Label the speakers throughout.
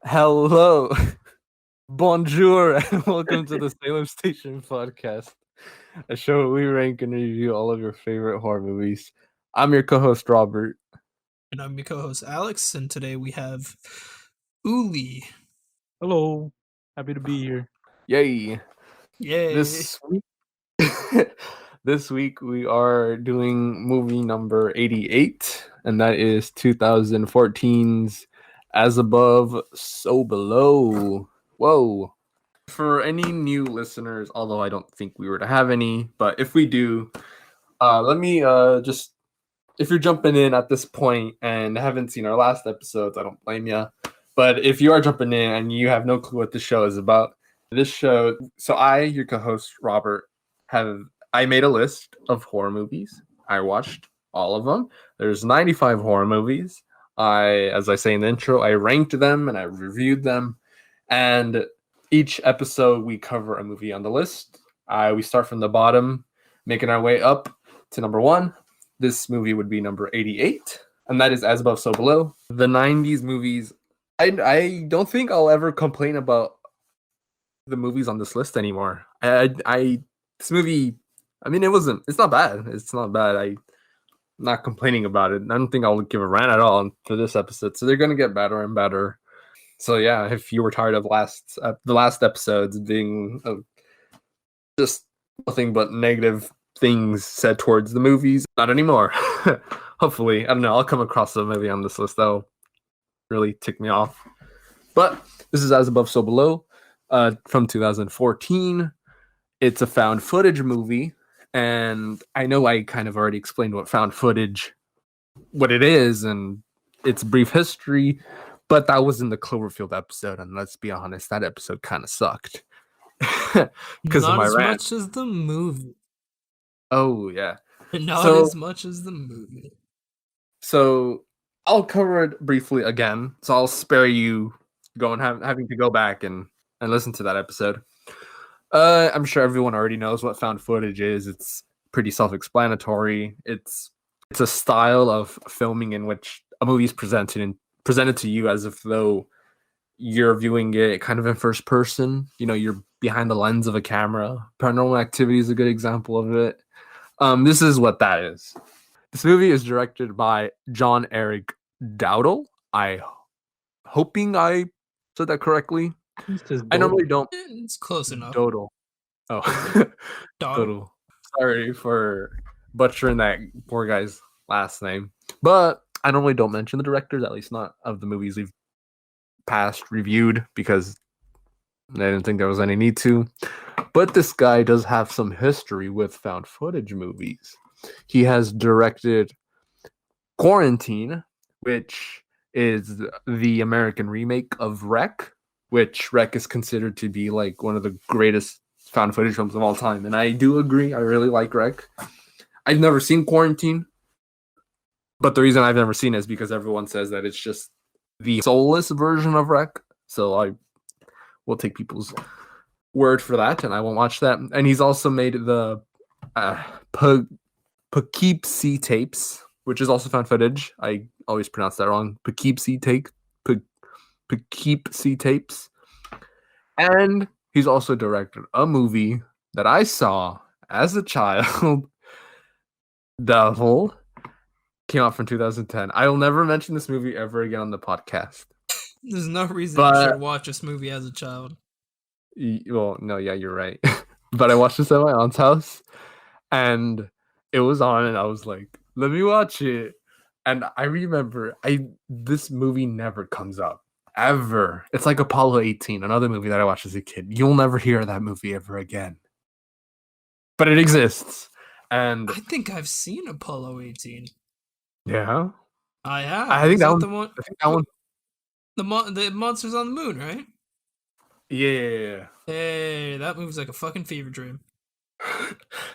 Speaker 1: Hello, Bonjour, and welcome to the Salem Station podcast, a show where we rank and review all of your favorite horror movies. I'm your co-host Robert.
Speaker 2: And I'm your co-host Alex, and today we have Uli.
Speaker 3: Hello, happy to be here.
Speaker 1: Yay!
Speaker 2: Yay!
Speaker 1: This week, this week we are doing movie number 88, and that is 2014's As Above, So Below. Whoa! For any new listeners, although I don't think we were to have any, but if we do, let me just, if you're jumping in at this point and haven't seen our last episodes, I don't blame you. But if you are jumping in and you have no clue what the show is about, this show, so I, your co-host Robert, I made a list of horror movies. I watched all of them. There's 95 horror movies. As I say in the intro, I ranked them and I reviewed them. And each episode we cover a movie on the list. We start from the bottom, making our way up to number 1. This movie would be number 88, and that is As Above, So Below. The 90s movies, I don't think I'll ever complain about the movies on this list anymore. This movie, I mean, it's not bad. It's not bad. I'm not complaining about it. I don't think I'll give a rant at all for this episode. So they're going to get better and better. So yeah, if you were tired of the last episodes being just nothing but negative things said towards the movies, not anymore. Hopefully, I don't know. I'll come across a movie on this list that'll really tick me off. But this is As Above, So Below, from 2014. It's a found footage movie, and I know I kind of already explained what it is, and its brief history. But that was in the Cloverfield episode, and let's be honest, that episode kind of sucked.
Speaker 2: Because of my rant. Not as much as the movie.
Speaker 1: Oh, yeah.
Speaker 2: Not as much as the movie.
Speaker 1: So, I'll cover it briefly again, so I'll spare you having to go back and listen to that episode. I'm sure everyone already knows what found footage is. It's pretty self-explanatory. It's a style of filming in which a movie is presented to you as if though you're viewing it kind of in first person. You know, you're behind the lens of a camera. Paranormal Activity is a good example of it. This is what that is. This movie is directed by John Eric Dowdle. Hoping I said that correctly. I normally don't.
Speaker 2: It's close enough.
Speaker 1: Dowdle. Oh, Dowdle. Sorry for butchering that poor guy's last name. But I normally don't mention the directors, at least not of the movies we've reviewed, because I didn't think there was any need to. But this guy does have some history with found footage movies. He has directed Quarantine, which is the American remake of Wreck, which Wreck is considered to be like one of the greatest found footage films of all time. And I do agree. I really like Wreck. I've never seen Quarantine, but the reason I've never seen it is because everyone says that it's just the soulless version of Wreck. So I will take people's word for that, and I won't watch that. And he's also made the Poughkeepsie tapes, which is also found footage. I always pronounce that wrong. Poughkeepsie tapes. And he's also directed a movie that I saw as a child, Devil. Came out from 2010. I will never mention this movie ever again on the podcast.
Speaker 2: There's no reason you should watch this movie as a child.
Speaker 1: Well, no, yeah, you're right. But I watched this at my aunt's house, and it was on, and I was like, let me watch it. And I remember, this movie never comes up, ever. It's like Apollo 18, another movie that I watched as a kid. You'll never hear that movie ever again. But it exists. And
Speaker 2: I think I've seen Apollo 18.
Speaker 1: Yeah,
Speaker 2: I have.
Speaker 1: I think that one.
Speaker 2: The monsters on the moon, right?
Speaker 1: Yeah.
Speaker 2: Hey, that movie's like a fucking fever dream.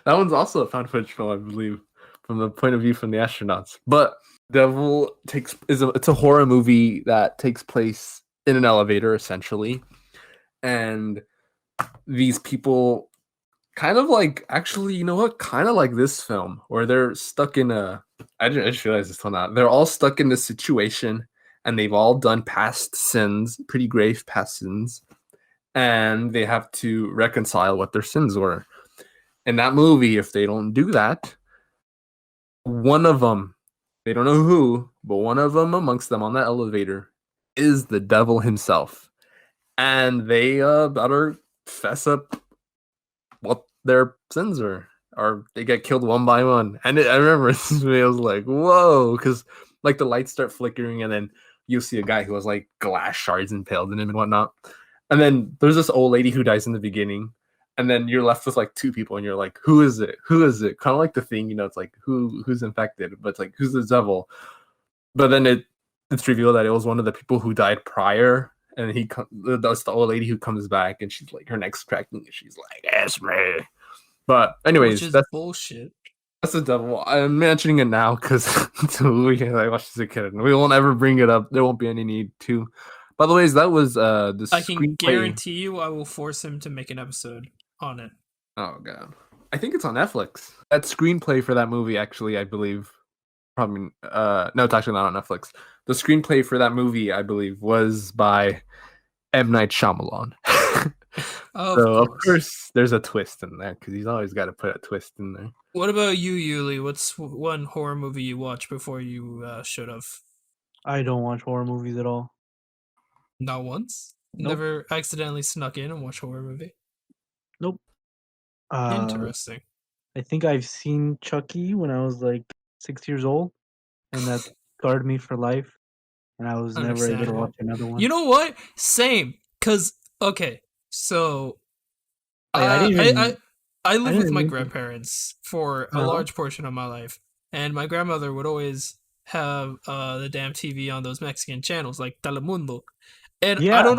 Speaker 1: That one's also a found footage film, I believe, from the point of view from the astronauts. But Devil it's a horror movie that takes place in an elevator, essentially, and these people. Kind of like, actually, you know what? Kind of like this film, where they're stuck in I just realized this one out. They're all stuck in this situation, and they've all done past sins, pretty grave past sins, and they have to reconcile what their sins were. In that movie, if they don't do that, one of them, they don't know who, but one of them amongst them on that elevator is the devil himself. And they better fess up what their sins are, or they get killed one by one. And I remember this movie, I was like, whoa, because like the lights start flickering, and then you see a guy who has like glass shards impaled in him and whatnot. And then there's this old lady who dies in the beginning, and then you're left with like two people, and you're like, who is it? Who is it? Kind of like the thing, it's like who's infected, but it's like who's the devil? But then it's revealed that it was one of the people who died prior, and that's the old lady who comes back, and she's like her neck's cracking, and she's like, "It's me." But anyways,
Speaker 2: Which is
Speaker 1: that's
Speaker 2: bullshit.
Speaker 1: That's the devil. I'm mentioning it now because I watched as a kid, and we won't ever bring it up. There won't be any need to. By the way, that was the
Speaker 2: I can
Speaker 1: screenplay.
Speaker 2: guarantee you I will force him to make an episode on it.
Speaker 1: Oh god, I think it's on Netflix. That screenplay for that movie, actually, I believe, probably no, it's actually not on Netflix. The screenplay for that movie, I believe, was by M. Night Shyamalan. Of course, there's a twist in there because he's always got to put a twist in there.
Speaker 2: What about you, Yuli? What's one horror movie you watched before you should have?
Speaker 3: I don't watch horror movies at all.
Speaker 2: Not once?
Speaker 3: Nope.
Speaker 2: Never accidentally snuck in and watched a horror movie?
Speaker 3: Nope.
Speaker 2: Interesting.
Speaker 3: I think I've seen Chucky when I was like 6 years old, and that scarred me for life. And I was never able to watch another one.
Speaker 2: You know what? Same. Cause okay, so
Speaker 3: I
Speaker 2: live with my grandparents for a large portion of my life, and my grandmother would always have the damn TV on those Mexican channels like Telemundo. And I don't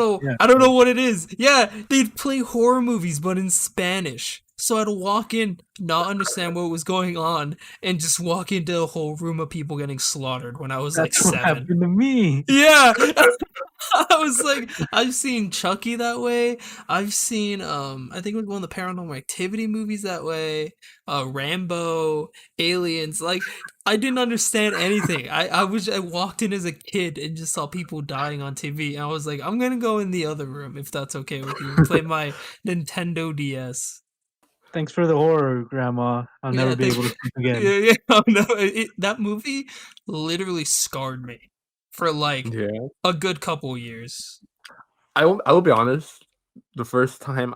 Speaker 2: know what it is. Yeah, they'd play horror movies but in Spanish. So I'd walk in, not understand what was going on, and just walk into a whole room of people getting slaughtered when I was like 7.
Speaker 3: What happened to me?
Speaker 2: Yeah. I was like, I've seen Chucky that way. I've seen I think it was one of the Paranormal Activity movies that way. Rambo, Aliens. Like, I didn't understand anything. I walked in as a kid and just saw people dying on TV, and I was like, I'm gonna go in the other room if that's okay with you. Play my Nintendo DS.
Speaker 3: Thanks for the horror, Grandma. I'll never be able to sleep again.
Speaker 2: Yeah. Oh, no, that movie literally scarred me for like a good couple years.
Speaker 1: I will be honest. The first time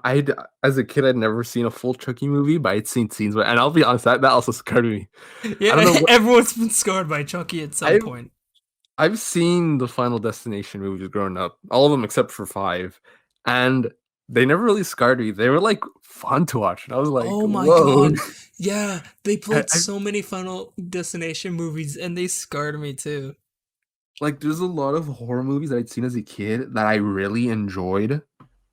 Speaker 1: as a kid, I'd never seen a full Chucky movie, but I'd seen scenes. And I'll be honest, that also scared me.
Speaker 2: Yeah, I don't know everyone's been scarred by Chucky at some point.
Speaker 1: I've seen the Final Destination movies growing up, all of them except for 5, and they never really scarred me. They were like fun to watch, and I was like,
Speaker 2: "Oh my
Speaker 1: god,
Speaker 2: yeah!" They played so many Final Destination movies, and they scarred me too.
Speaker 1: Like, there's a lot of horror movies that I'd seen as a kid that I really enjoyed,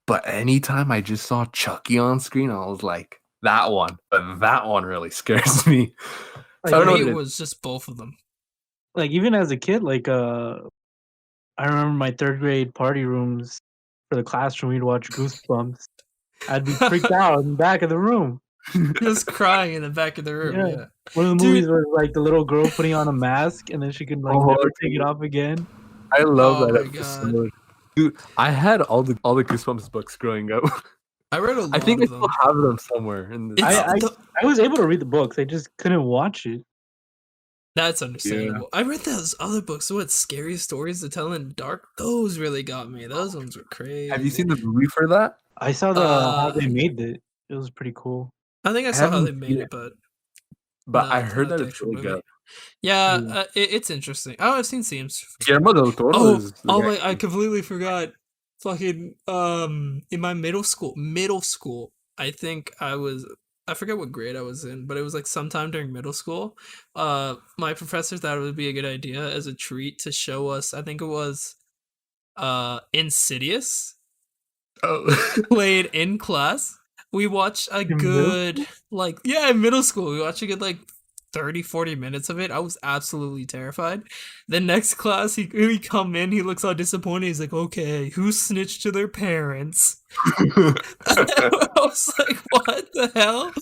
Speaker 1: but anytime I just saw Chucky on screen, I was like, that one really scares me.
Speaker 2: So I don't know. It was just both of them.
Speaker 3: Like, even as a kid, like I remember my 3rd grade party rooms for the classroom. We'd watch Goosebumps. I'd be freaked out in the back of the room.
Speaker 2: Just crying in the back of the room. Yeah.
Speaker 3: One of the movies was like the little girl putting on a mask and then she could like never take it off again.
Speaker 1: I love that episode. Dude, I had all the Goosebumps books growing up.
Speaker 2: I read a lot.
Speaker 1: I think I still have them somewhere.
Speaker 3: I was able to read the books. I just couldn't watch it.
Speaker 2: That's understandable. Yeah. I read those other books. What Scary Stories to Tell in the Dark? Those really got me. Those ones were crazy.
Speaker 1: Have you seen the movie for that?
Speaker 3: I saw how they made it. It was pretty cool.
Speaker 2: I think I saw how they made it,
Speaker 1: but I heard that it's really good.
Speaker 2: Yeah, it's interesting. Oh, I've seen scenes.
Speaker 1: Guillermo del Toro
Speaker 2: I completely forgot. Fucking in my middle school, I think I forget what grade I was in, but it was like sometime during middle school. My professor thought it would be a good idea as a treat to show us, I think it was Insidious. Played in class. We watched a good in middle school. We watched a good 30-40 minutes of it. I was absolutely terrified. The next class, he come in, he looks all disappointed. He's like, "Okay, who snitched to their parents?" I was like, "What the hell?"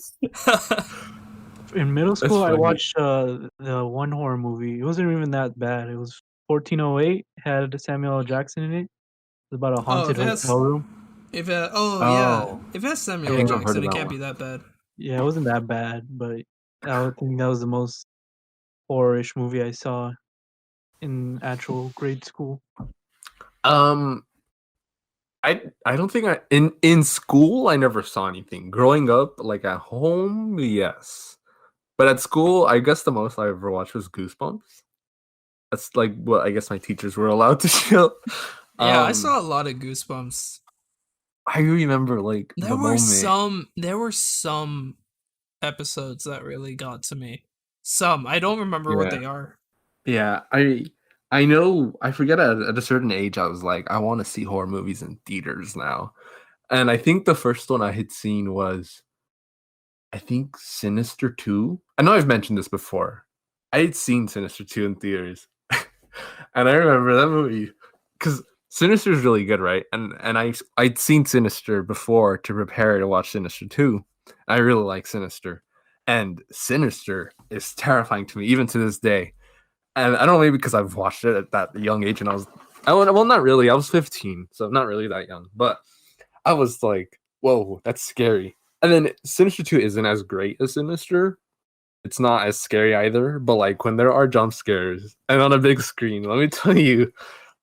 Speaker 3: In middle school, I watched the one horror movie. It wasn't even that bad. It was 1408 had Samuel L. Jackson in it. It's about a haunted hotel room.
Speaker 2: If it has
Speaker 1: I
Speaker 2: Samuel L.
Speaker 1: think I've heard
Speaker 2: Jackson,
Speaker 1: of
Speaker 2: it
Speaker 1: that
Speaker 2: can't
Speaker 1: one.
Speaker 2: be that bad.
Speaker 3: Yeah, it wasn't that bad, but I would think that was the most horror-ish movie I saw in actual grade school.
Speaker 1: Um, I don't think in school I never saw anything. Growing up, like at home, yes, but at school, I guess the most I ever watched was Goosebumps. That's like what I guess my teachers were allowed to show.
Speaker 2: Yeah, I saw a lot of Goosebumps.
Speaker 1: I remember like the moment.
Speaker 2: There were some episodes that really got to me. Some. I don't remember what
Speaker 1: Yeah,
Speaker 2: they are.
Speaker 1: yeah. I know. I forget at a certain age, I was like, I want to see horror movies in theaters now, and I think the first one I had seen was I think Sinister 2. I know I've mentioned this before. I had seen Sinister 2 in theaters. And I remember that movie because Sinister is really good, right? And I'd seen Sinister before to prepare to watch Sinister 2. I really like Sinister. And Sinister is terrifying to me even to this day. And I don't know, maybe because I've watched it at that young age and well, not really. I was 15, so not really that young. But I was like, whoa, that's scary. And then Sinister 2 isn't as great as Sinister. It's not as scary either, but like when there are jump scares and on a big screen, let me tell you,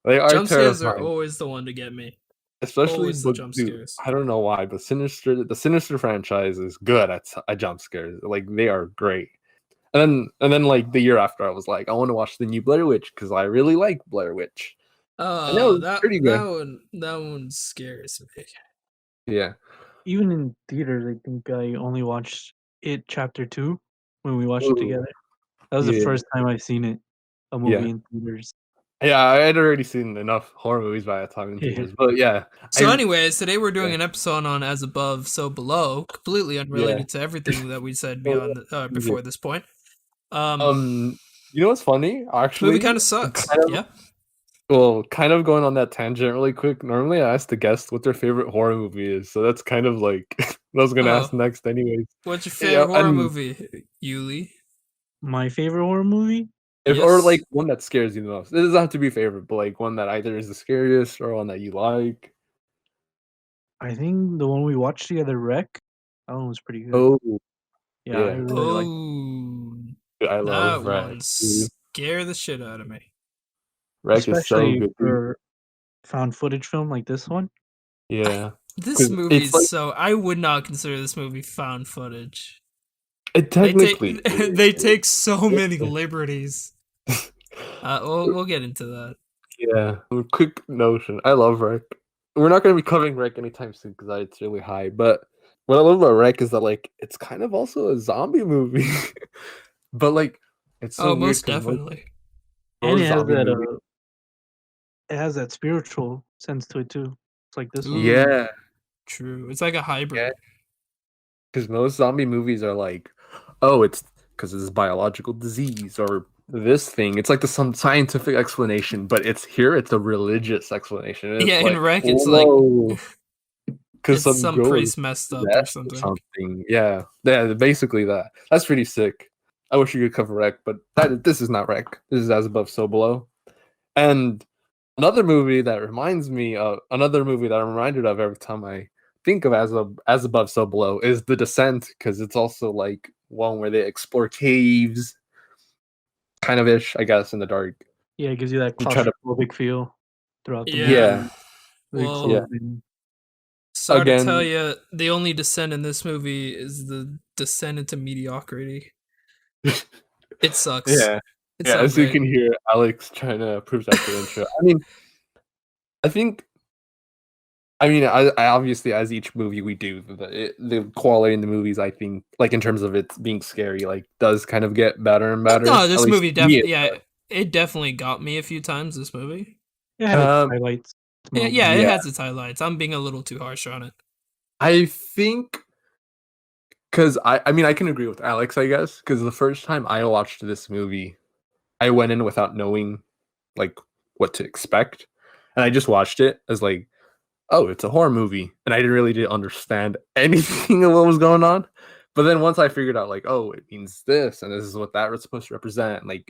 Speaker 1: they are
Speaker 2: Jump scares are
Speaker 1: terrifying.
Speaker 2: always the one to get me.
Speaker 1: Especially,
Speaker 2: Always the jump scares.
Speaker 1: I don't know why, but the Sinister franchise is good at jump scares. Like they are great. And then like the year after, I was like, I want to watch the new Blair Witch because I really like Blair Witch. And it was
Speaker 2: That
Speaker 1: pretty good.
Speaker 2: that one scares me.
Speaker 1: Yeah.
Speaker 3: Even in theaters, I think I only watched it Chapter 2 when we watched it
Speaker 1: Ooh,
Speaker 3: together. That was the
Speaker 1: yeah.
Speaker 3: first time I've seen it, a movie
Speaker 1: Yeah.
Speaker 3: in theaters.
Speaker 1: Yeah, I had already seen enough horror movies by that time in
Speaker 3: Yeah.
Speaker 1: theaters. But yeah.
Speaker 2: So, anyways, today we're doing an episode on As Above, So Below, completely unrelated
Speaker 1: Yeah.
Speaker 2: to everything that we said
Speaker 1: Well,
Speaker 2: beyond before this point.
Speaker 1: You know what's funny?
Speaker 2: This movie
Speaker 1: Actually,
Speaker 2: kind of sucks. Yeah.
Speaker 1: Well, kind of going on that tangent really quick. Normally, I ask the guest what their favorite horror movie is, so that's kind of like what I was gonna ask next, anyways.
Speaker 2: What's your
Speaker 1: Yeah,
Speaker 2: favorite horror movie, Yuli?
Speaker 3: My favorite horror movie?
Speaker 1: or like one that scares you the most. It doesn't have to be favorite, but like one that either is the scariest or one that you like.
Speaker 3: I think the one we watched together, Wreck. That one was pretty good.
Speaker 1: Oh,
Speaker 3: Yeah, I
Speaker 1: yeah.
Speaker 3: really liked it.
Speaker 1: I love
Speaker 2: That
Speaker 1: Wreck.
Speaker 2: one scared the shit out of me.
Speaker 1: Wreck is so
Speaker 3: Especially
Speaker 1: good.
Speaker 3: for found footage film like this one.
Speaker 1: Yeah,
Speaker 2: This movie
Speaker 1: it's
Speaker 2: is
Speaker 1: like
Speaker 2: so. I would not consider this movie found footage.
Speaker 1: it technically
Speaker 2: They take so many liberties. We'll get into that.
Speaker 1: Yeah, a quick notion. I love Wreck. We're not going to be covering Wreck anytime soon because it's really high. But what I love about Wreck is that like it's kind of also a zombie movie, but like it's so weird
Speaker 2: most
Speaker 1: 'cause
Speaker 2: definitely.
Speaker 3: And
Speaker 1: most
Speaker 3: it has
Speaker 1: zombie
Speaker 3: that
Speaker 1: movies.
Speaker 3: it has that spiritual sense to it too. It's like this one.
Speaker 1: Yeah,
Speaker 2: True. It's like a hybrid.
Speaker 1: because most zombie movies are like, oh, it's because of this biological disease or this thing. It's like some scientific explanation, but it's a religious explanation. And
Speaker 2: Yeah,
Speaker 1: it's
Speaker 2: in
Speaker 1: like,
Speaker 2: Wreck, it's
Speaker 1: whoa.
Speaker 2: like
Speaker 1: Because
Speaker 2: some priest messed up or something.
Speaker 1: Yeah, basically that. That's pretty sick. I wish you could cover Wreck, but this is not Wreck. This is As Above, So Below. And another movie that I'm reminded of every time I think of As Above, So Below is The Descent, because it's also like one where they explore caves, kind of ish, I guess, in the dark.
Speaker 3: Yeah, it gives you that
Speaker 1: You try to
Speaker 3: claustrophobic feel throughout the movie.
Speaker 2: Yeah.
Speaker 3: Very
Speaker 2: Well,
Speaker 3: closed in.
Speaker 2: sorry to
Speaker 1: Again-
Speaker 2: tell you, the only descent in this movie is the descent into mediocrity. It sucks.
Speaker 1: Yeah.
Speaker 2: It's
Speaker 1: Yeah,
Speaker 2: not
Speaker 1: as you
Speaker 2: great.
Speaker 1: can hear, Alex trying to prove that the intro. I obviously, as each movie we do, the quality in the movies, I think, like in terms of it being scary, like does kind of get better and better.
Speaker 2: No, this
Speaker 1: At least
Speaker 2: movie
Speaker 1: to me,
Speaker 2: definitely, it definitely got me a few times. This movie.
Speaker 3: It had its highlights.
Speaker 2: Yeah, it has its highlights. I'm being a little too harsh on it.
Speaker 1: I think because I can agree with Alex, I guess, because the first time I watched this movie, I went in without knowing like what to expect, and I just watched it as like, oh, it's a horror movie, and I didn't understand anything of what was going on. But then once I figured out, like, oh, it means this, and this is what that was supposed to represent, like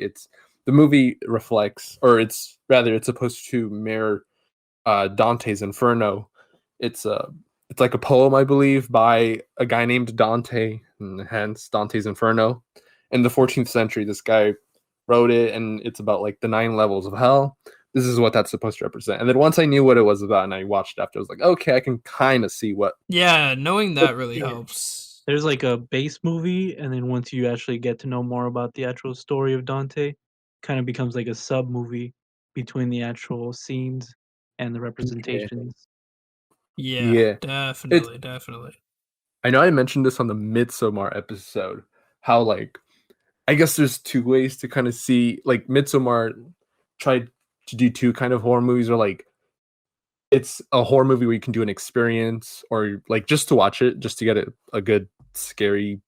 Speaker 1: the the movie reflects, or it's supposed to mirror Dante's Inferno. It's like a poem, I believe, by a guy named Dante, and hence Dante's Inferno. In the 14th century, this guy wrote it, and it's about like the 9 levels of hell. This is what that's supposed to represent. And then once I knew what it was about, and I watched it after, I was like, okay, I can kind of see what.
Speaker 2: Yeah, knowing that really helps.
Speaker 3: There's like a base movie, and then once you actually get to know more about the actual story of Dante, kind of becomes like a sub movie between the actual scenes and the representations.
Speaker 2: Yeah, definitely,
Speaker 1: It's,
Speaker 2: definitely.
Speaker 1: I know I mentioned this on the Midsommar episode, how like I guess there's 2 ways to kind of see, like Midsommar tried to do 2 kind of horror movies, or like it's a horror movie where you can do an experience, or like just to watch it, just to get a good scary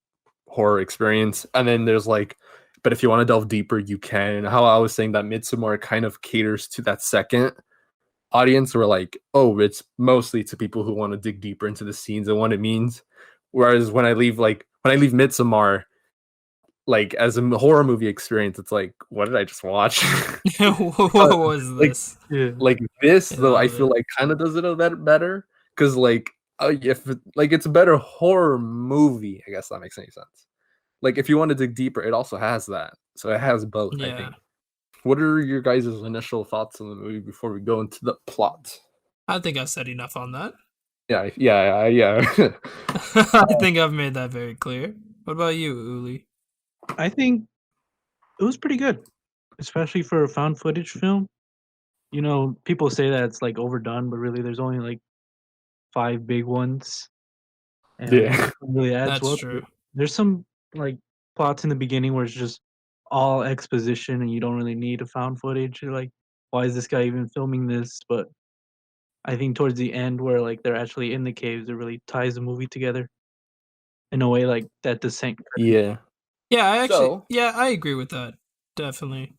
Speaker 1: horror experience. And then there's like, but if you want to delve deeper, you can. How I was saying that Midsommar kind of caters to that second audience, where like, oh, it's mostly to people who want to dig deeper into the scenes and what it means. Whereas when I leave Midsommar, like as a horror movie experience, it's like, what did I just watch?
Speaker 2: What was this?
Speaker 1: Like this though, I feel like kind of does it a bit better, because like if like it's a better horror movie, I guess that makes any sense. Like if you want to dig deeper, it also has that, so it has both. I think. What are your guys' initial thoughts on the movie before we go into the plot?
Speaker 2: I think I said enough on that.
Speaker 1: Yeah.
Speaker 2: I think I've made that very clear. What about you, Uli?
Speaker 3: I think it was pretty good, especially for a found footage film. You know, people say that it's like overdone, but really there's only like 5 big ones. And it really adds
Speaker 2: That's true.
Speaker 3: There's some like plots in the beginning where it's just all exposition and you don't really need a found footage. You're like, why is this guy even filming this? But I think towards the end where like they're actually in the caves, it really ties the movie together in a way like that descent.
Speaker 1: Yeah.
Speaker 2: Yeah, I agree with that. Definitely.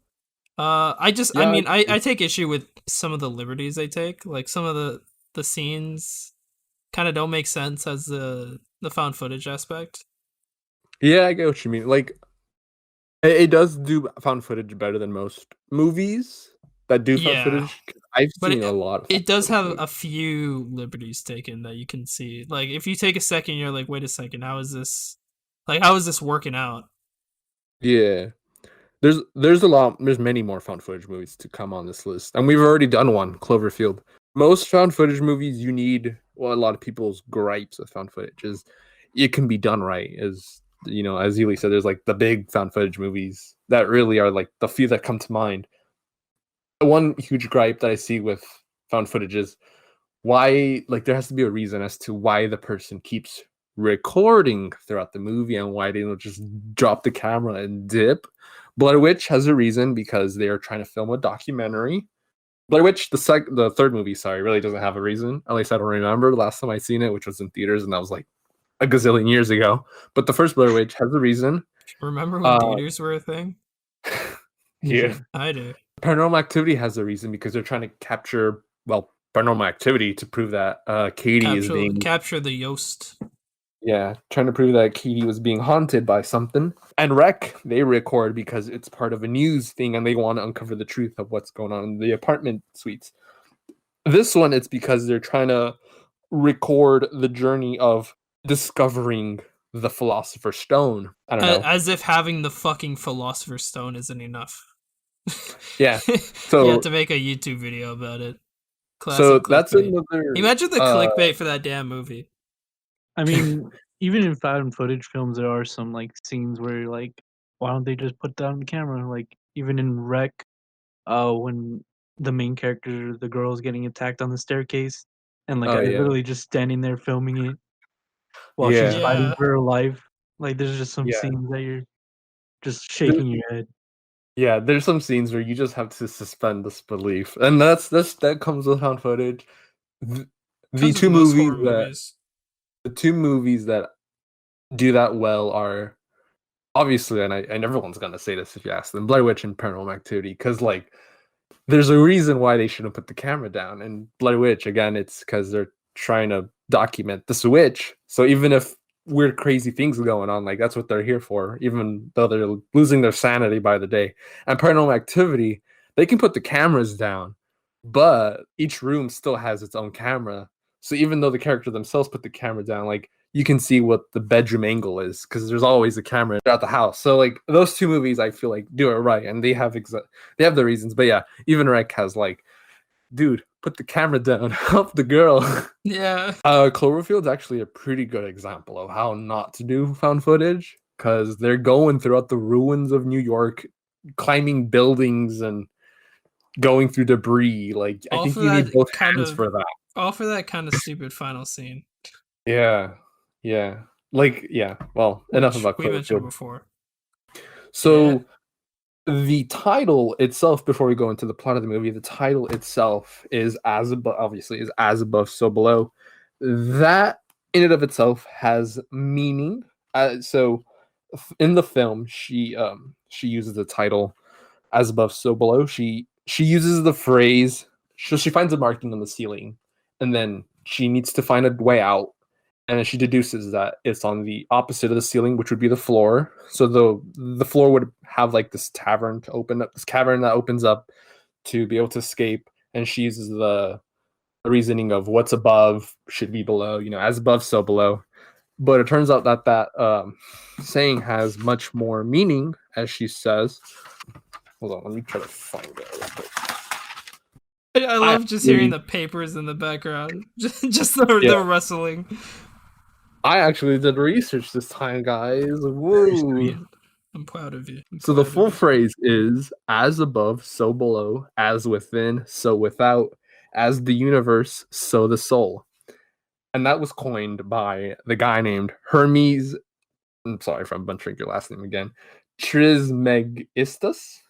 Speaker 2: I mean, I take issue with some of the liberties they take. Like some of the scenes kind of don't make sense as the found footage aspect.
Speaker 1: Yeah, I get what you mean. Like, it does do found footage better than most movies that do found footage. I've seen a lot.
Speaker 2: It does have a few liberties taken that you can see. Like, if you take a second, you're like, wait a second, how is this working out?
Speaker 1: Yeah. There's many more found footage movies to come on this list, and we've already done one, Cloverfield. Most found footage movies, you need, well, a lot of people's gripes with found footage is it can be done right. As you know, as Yuli said, there's like the big found footage movies that really are like the few that come to mind. One huge gripe that I see with found footage is why, like, there has to be a reason as to why the person keeps recording throughout the movie, and why they don't just drop the camera and dip. Blair Witch has a reason, because they are trying to film a documentary. Blair Witch, the third movie, really doesn't have a reason. At least I don't remember the last time I seen it, which was in theaters, and that was like a gazillion years ago. But the first Blair Witch has a reason.
Speaker 2: Remember when theaters were a thing?
Speaker 1: Yeah,
Speaker 2: I do.
Speaker 1: Paranormal Activity has a reason, because they're trying to capture, well, Paranormal Activity to prove that Katie is being
Speaker 2: capture the Yost.
Speaker 1: Yeah, trying to prove that Katie was being haunted by something. And Rec, they record because it's part of a news thing, and they want to uncover the truth of what's going on in the apartment suites. This one, it's because they're trying to record the journey of discovering the Philosopher's Stone. I don't know.
Speaker 2: As if having the fucking Philosopher's Stone isn't enough.
Speaker 1: Yeah. So
Speaker 2: you have to make a YouTube video about it.
Speaker 1: Classic so that's
Speaker 2: clickbait.
Speaker 1: another.
Speaker 2: Imagine the clickbait for that damn movie.
Speaker 3: I mean, even in found footage films, there are some like scenes where you're like, why don't they just put that on the camera? Like even in Rec, when the main character, the girl, is getting attacked on the staircase, and like literally just standing there filming it while she's fighting for her life. Like there's just some scenes that you're just shaking your head.
Speaker 1: Yeah, there's some scenes where you just have to suspend disbelief, and that comes with found footage. The two movies that do that well are obviously, and everyone's gonna say this if you ask them, Blair Witch and Paranormal Activity, because like there's a reason why they shouldn't put the camera down. And Blair Witch, again, it's because they're trying to document the switch. So even if weird, crazy things going on. Like that's what they're here for, even though they're losing their sanity by the day. And Paranormal Activity, they can put the cameras down, but each room still has its own camera. So even though the character themselves put the camera down, like you can see what the bedroom angle is because there's always a camera throughout the house. So like those two movies, I feel like do it right, and they have they have the reasons. But yeah, even Rec has like, dude, put the camera down, help the girl.
Speaker 2: Yeah.
Speaker 1: Cloverfield's actually a pretty good example of how not to do found footage because they're going throughout the ruins of New York, climbing buildings and going through debris. Like I
Speaker 2: All
Speaker 1: think
Speaker 2: for
Speaker 1: you need
Speaker 2: that
Speaker 1: both
Speaker 2: kind
Speaker 1: hands
Speaker 2: of
Speaker 1: for that.
Speaker 2: all for that kind of stupid final scene,
Speaker 1: Yeah, yeah. Like yeah. Well, enough
Speaker 2: which
Speaker 1: about
Speaker 2: we mentioned
Speaker 1: Cloverfield.
Speaker 2: before. Yeah.
Speaker 1: So the title itself, before we go into the plot of the movie, the title itself is as above, obviously, is as above, so below. That in and of itself has meaning. So in the film, she uses the title as above, so below. She uses the phrase. So she finds a marking on the ceiling, and then she needs to find a way out, and then she deduces that it's on the opposite of the ceiling, which would be the floor. So the floor would have like this tavern to open up, this cavern that opens up to be able to escape. And she uses the reasoning of what's above should be below, as above, so below. But it turns out that saying has much more meaning, as she says. Hold on, let me try to find it real quick.
Speaker 2: I love just hearing the papers in the background, just the rustling.
Speaker 1: I actually did research this time, guys. Woo!
Speaker 2: I'm proud of you.
Speaker 1: So the full phrase is as above, so below, as within, so without, as the universe, so the soul. And that was coined by the guy named Hermes. I'm sorry if I'm butchering your last name again. Trismegistus,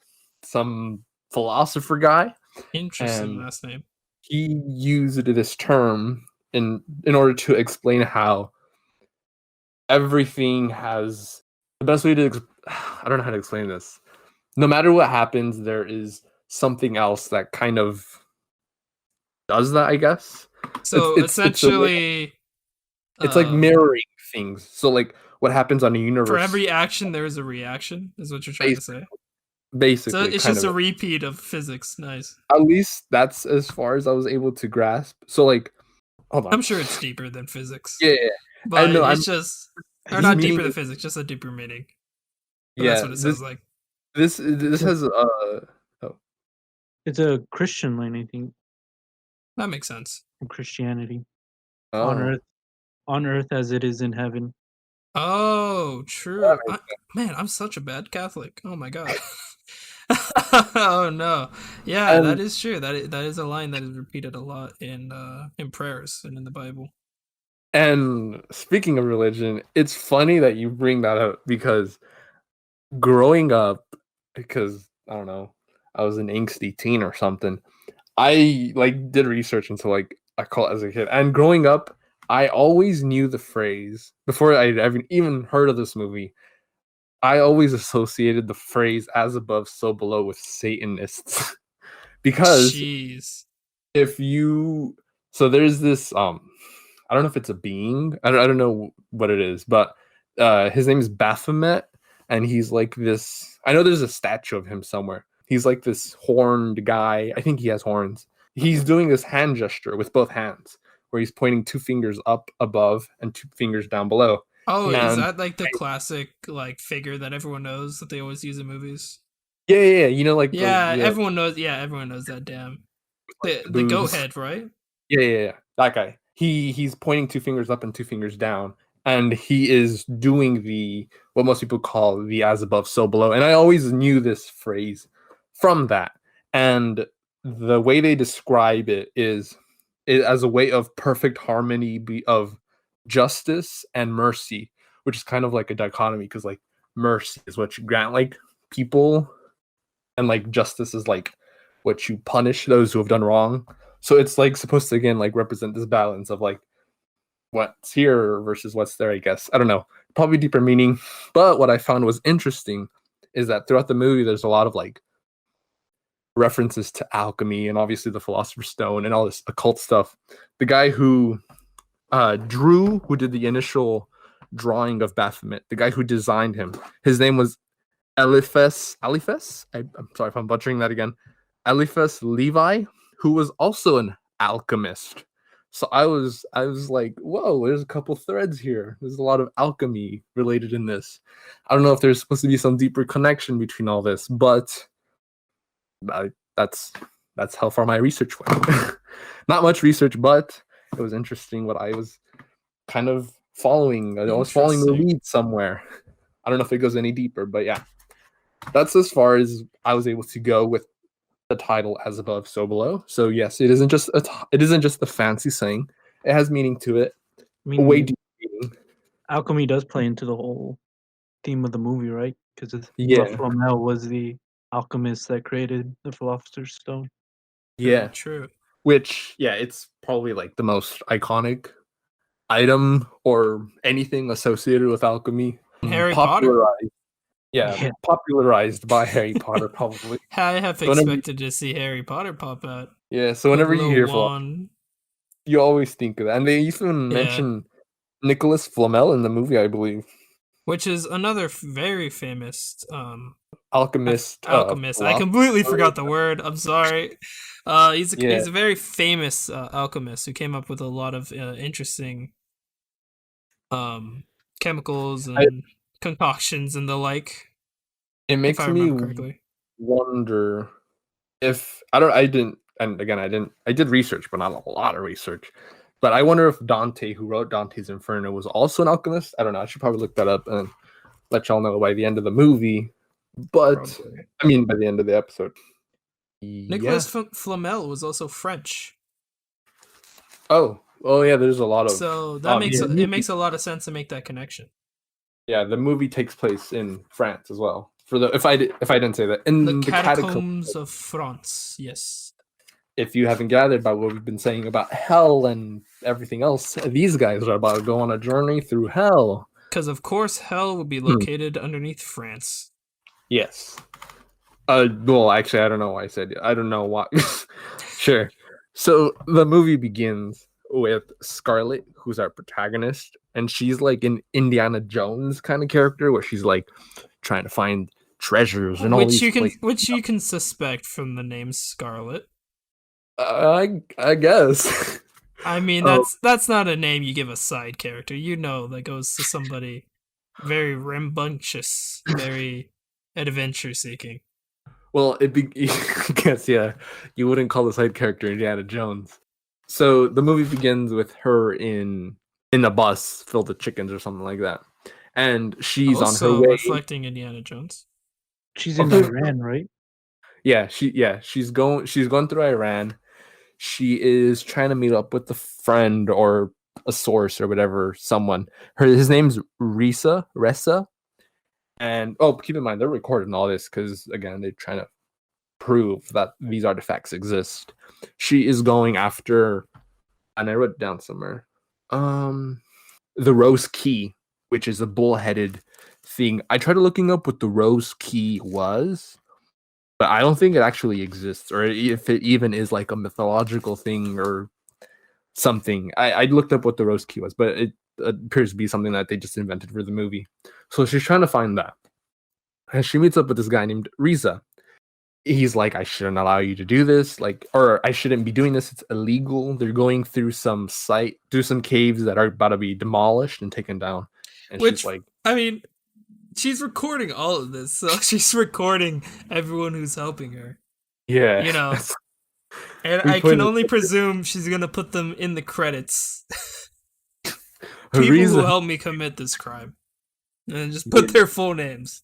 Speaker 1: some philosopher guy.
Speaker 2: Interesting last name.
Speaker 1: He used this term in order to explain how everything has the best way to I don't know how to explain this. No matter what happens, there is something else that kind of does that, I guess.
Speaker 2: So essentially,
Speaker 1: it's like mirroring things. So like what happens on a universe,
Speaker 2: for every action there is a reaction, is what you're trying to say.
Speaker 1: Basically,
Speaker 2: so it's just a repeat of physics. Nice.
Speaker 1: At least that's as far as I was able to grasp. So like, hold on.
Speaker 2: I'm sure it's deeper than physics.
Speaker 1: Yeah,
Speaker 2: but it's just or not deeper than physics, just a deeper meaning. But that's what it sounds like.
Speaker 1: This has
Speaker 3: It's a Christian line, I think.
Speaker 2: That makes sense.
Speaker 3: Christianity. On earth as it is in heaven.
Speaker 2: Oh, true. Man, I'm such a bad Catholic. Oh my god. Oh no. Yeah, that is true. That is a line that is repeated a lot in prayers and in the Bible.
Speaker 1: And speaking of religion, it's funny that you bring that up because growing up, because I don't know, I was an angsty teen or something. I like did research into like a cult as a kid, and growing up, I always knew the phrase before I'd even heard of this movie. I always associated the phrase "as above, so below" with Satanists, because if you there's this I don't know if it's a being, I don't know what it is, but his name is Baphomet, and he's like this. I know there's a statue of him somewhere. He's like this horned guy. I think he has horns. He's doing this hand gesture with both hands, where he's pointing 2 fingers up above and 2 fingers down below.
Speaker 2: Oh, is that like the classic like figure that everyone knows that they always use in movies?
Speaker 1: Yeah. You know, like
Speaker 2: everyone knows. Yeah, everyone knows that. Damn, the goat head, right?
Speaker 1: Yeah. That guy. He's pointing 2 fingers up and 2 fingers down, and he is doing what most people call the as above, so below. And I always knew this phrase from that. And the way they describe it is as a way of perfect harmony of justice and mercy, which is kind of like a dichotomy because like mercy is what you grant like people, and like justice is like what you punish those who have done wrong. So it's like supposed to again like represent this balance of like what's here versus what's there, I guess. I don't know. Probably deeper meaning. But what I found was interesting is that throughout the movie there's a lot of like references to alchemy and obviously the Philosopher's Stone and all this occult stuff. The guy who who did the initial drawing of Baphomet, the guy who designed him. His name was Eliphas. I'm sorry if I'm butchering that again. Eliphas Levi, who was also an alchemist. So I was like, whoa, there's a couple threads here. There's a lot of alchemy related in this. I don't know if there's supposed to be some deeper connection between all this, but that's how far my research went. Not much research, but it was interesting what I was kind of following. I was following the lead somewhere. I don't know if it goes any deeper, but yeah. That's as far as I was able to go with the title As Above, So Below. So yes, it isn't just the fancy saying. It has meaning to it.
Speaker 3: I mean, way deeper meaning. Alchemy does play into the whole theme of the movie, right? Because Flamel was the alchemist that created the Philosopher's Stone.
Speaker 1: Yeah,
Speaker 2: true.
Speaker 1: Which, it's probably like the most iconic item or anything associated with alchemy.
Speaker 2: Harry Potter.
Speaker 1: Yeah, popularized by Harry Potter, probably.
Speaker 2: I have expected to see Harry Potter pop out.
Speaker 1: Yeah, so whenever you hear Flamel, you always think of that. And they even mention Nicholas Flamel in the movie, I believe.
Speaker 2: Which is another very famous
Speaker 1: alchemist.
Speaker 2: I completely forgot the word. I'm sorry. He's a very famous alchemist who came up with a lot of interesting chemicals and concoctions and the like.
Speaker 1: It makes me wonder if I did research, but not a lot of research. But I wonder if Dante, who wrote Dante's Inferno, was also an alchemist. I don't know. I should probably look that up and let y'all know by the end of the movie. But I mean, by the end of the episode.
Speaker 2: Nicholas Flamel was also French.
Speaker 1: Oh, yeah. There's a lot of
Speaker 2: that makes a lot of sense to make that connection.
Speaker 1: Yeah, the movie takes place in France as well. If I didn't say that, in
Speaker 2: the catacombs of France, yes.
Speaker 1: If you haven't gathered by what we've been saying about hell and everything else, these guys are about to go on a journey through hell.
Speaker 2: Because of course, hell will be located underneath France.
Speaker 1: Yes. Well, actually, I don't know why I said it. I don't know why. Sure. So the movie begins with Scarlett, who's our protagonist, and she's like an Indiana Jones kind of character, where she's like trying to find treasures and all these places.
Speaker 2: Which you can suspect from the name Scarlett.
Speaker 1: I guess.
Speaker 2: I mean, that's not a name you give a side character. That goes to somebody very rambunctious, very adventure seeking.
Speaker 1: Well, I guess, you wouldn't call the side character Indiana Jones. So the movie begins with her in a bus filled with chickens or something like that, and she's
Speaker 2: also
Speaker 1: on her way.
Speaker 2: Reflecting Indiana Jones.
Speaker 3: She's in Iran, right?
Speaker 1: Yeah, she's going through Iran. She is trying to meet up with a friend or a source or whatever, someone. His name's Ressa. And keep in mind they're recording all this because again they're trying to prove that these artifacts exist. She is going after, and I wrote it down somewhere, the Rose Key, which is a bullheaded thing. I tried looking up what the Rose Key was, but I don't think it actually exists, or if it even is like a mythological thing or something. I looked up what the Rose Key was, but it appears to be something that they just invented for the movie. So she's trying to find that. And she meets up with this guy named Ressa. He's like, I shouldn't allow you to do this, or I shouldn't be doing this. It's illegal. They're going through some caves that are about to be demolished and taken down. And she's like,
Speaker 2: I mean, she's recording all of this, so she's recording everyone who's helping her.
Speaker 1: Yeah.
Speaker 2: And I can only presume she's gonna put them in the credits. People who helped me commit this crime. And just put their full names.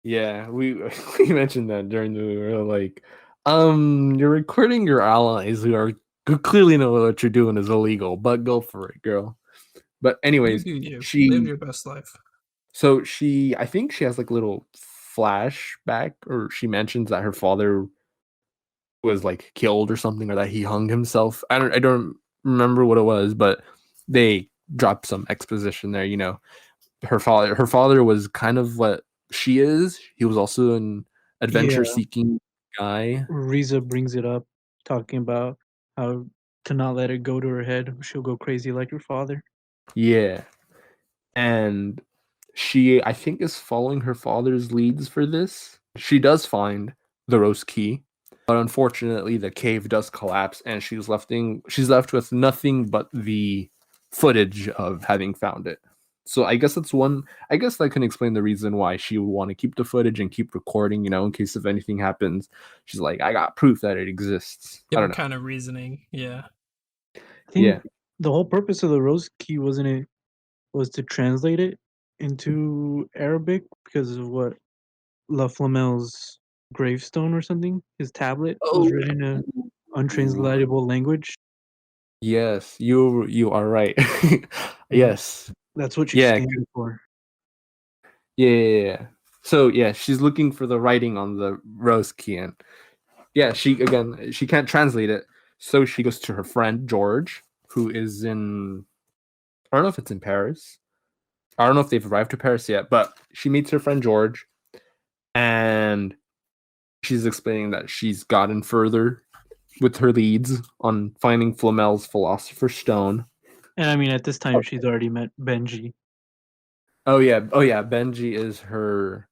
Speaker 1: Yeah, we mentioned that during the movie. We were like, you're recording your allies who clearly know what you're doing is illegal, but go for it, girl. But anyways,
Speaker 2: she live your best life.
Speaker 1: So I think she has like a little flashback, or she mentions that her father was like killed or something, or that he hung himself. I don't remember what it was, but they dropped some exposition there. Her father was kind of what she is. He was also an adventure-seeking guy.
Speaker 3: Ressa brings it up, talking about how to not let it go to her head. She'll go crazy like her father.
Speaker 1: Yeah. and she, I think, is following her father's leads for this. She does find the rose key, but unfortunately, the cave does collapse, and she's left with nothing but the footage of having found it. So I guess that's one. I guess that can explain the reason why she would want to keep the footage and keep recording. In case if anything happens, she's like, I got proof that it exists. I don't know.
Speaker 2: Kind of reasoning, yeah.
Speaker 3: I think the whole purpose of the rose key was to translate it into Arabic because of what La Flamel's gravestone or something. His tablet was written in an untranslatable language.
Speaker 1: Yes, you are right. Yes,
Speaker 3: that's what she's standing for.
Speaker 1: Yeah. So yeah, she's looking for the writing on the rose key, and she can't translate it, so she goes to her friend George, who is in, I don't know if it's in Paris. I don't know if they've arrived to Paris yet, but she meets her friend George, and she's explaining that she's gotten further with her leads on finding Flamel's philosopher's stone.
Speaker 3: And I mean, at this time, she's already met Benji.
Speaker 1: Oh yeah, Benji is her.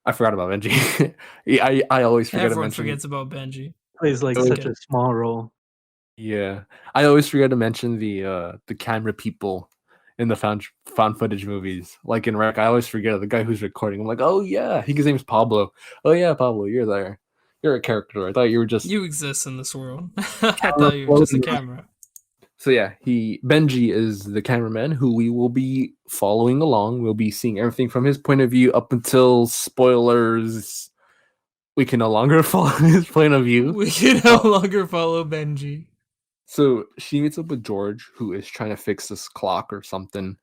Speaker 1: I forgot about Benji. I always forget
Speaker 2: Everyone
Speaker 1: to mention.
Speaker 2: forgets about Benji.
Speaker 3: Plays like such a small role.
Speaker 1: Yeah, I always forget to mention the camera people in the found footage movies. Like in Rec, I always forget the guy who's recording. I'm like, oh yeah, his name's Pablo. Oh yeah, Pablo, you're there. You're a character. I thought you were just.
Speaker 2: You exist in this world. I thought you were just a camera.
Speaker 1: So yeah, Benji is the cameraman who we will be following along. We'll be seeing everything from his point of view up until spoilers. We can no longer follow his point of view.
Speaker 2: We can no longer follow Benji.
Speaker 1: So she meets up with George, who is trying to fix this clock or something.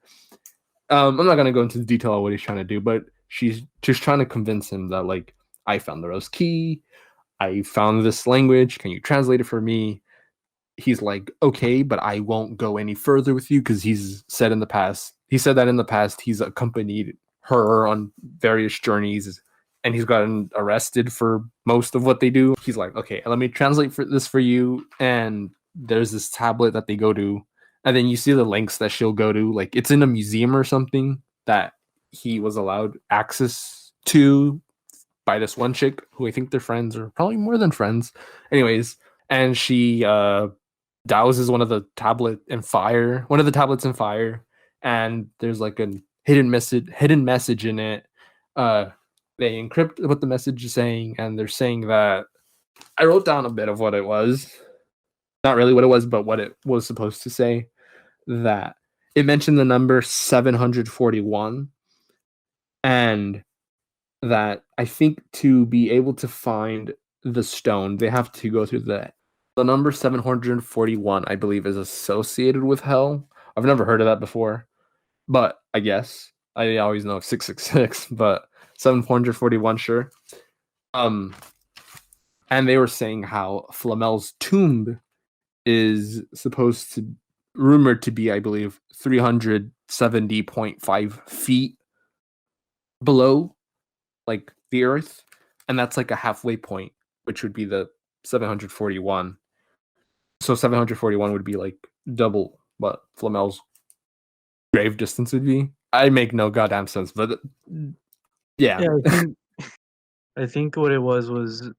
Speaker 1: I'm not gonna go into the detail of what he's trying to do, but she's just trying to convince him that, like, I found the rose key, I found this language, can you translate it for me? He's like, okay, but I won't go any further with you, because he said that in the past he's accompanied her on various journeys, and he's gotten arrested for most of what they do. He's like, okay, let me translate this for you, and there's this tablet that they go to, and then you see the links that she'll go to, like it's in a museum or something that he was allowed access to by this one chick who I think they're friends, or probably more than friends. Anyways, and she douses one of the tablets in fire, and there's like a hidden message in it. They encrypt what the message is saying, and they're saying that, I wrote down a bit of what it was. Not really what it was, but what it was supposed to say. That it mentioned the number 741, and that I think to be able to find the stone, they have to go through the number 741, I believe, is associated with hell. I've never heard of that before, but I guess I always know 666, but 741, sure. And they were saying how Flamel's tomb is rumored to be, I believe, 370.5 feet below, like, the earth, and that's like a halfway point, which would be the 741. So 741 would be like double what Flamel's grave distance would be. I make no goddamn sense, but yeah.
Speaker 3: I think what it was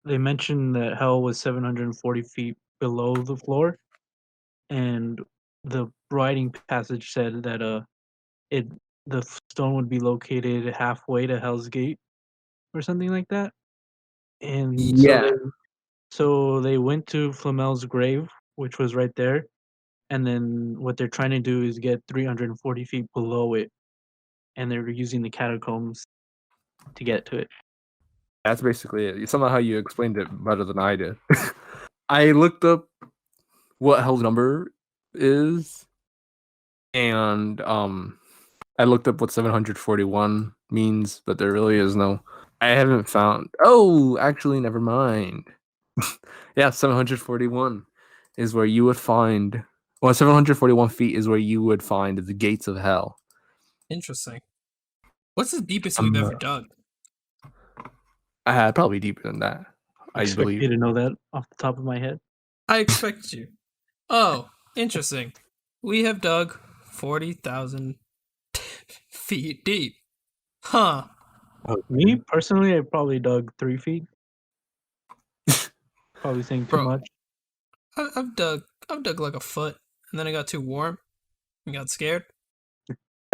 Speaker 3: they mentioned that hell was 740 feet below the floor, and the writing passage said that the stone would be located halfway to Hell's Gate or something like that. And
Speaker 1: Yeah.
Speaker 3: so they went to Flamel's grave, which was right there, and then what they're trying to do is get 340 feet below it, and they're using the catacombs to get to it.
Speaker 1: That's basically it. Somehow you explained it better than I did. I looked up what hell's number is, and I looked up what 741 means, but there really is no. I haven't found. Oh, actually, never mind. Yeah, 741 is where you would find. Well, 741 feet is where you would find the gates of hell.
Speaker 2: Interesting. What's the deepest we've ever dug?
Speaker 1: Probably deeper than that. I believe.
Speaker 3: You to know that off the top of my head.
Speaker 2: I expected you. Oh, interesting. We have dug 40,000 feet deep. Huh.
Speaker 3: Me personally, I probably dug 3 feet. Probably saying too
Speaker 2: Bro,
Speaker 3: much.
Speaker 2: I've dug like a foot, and then I got too warm and got scared.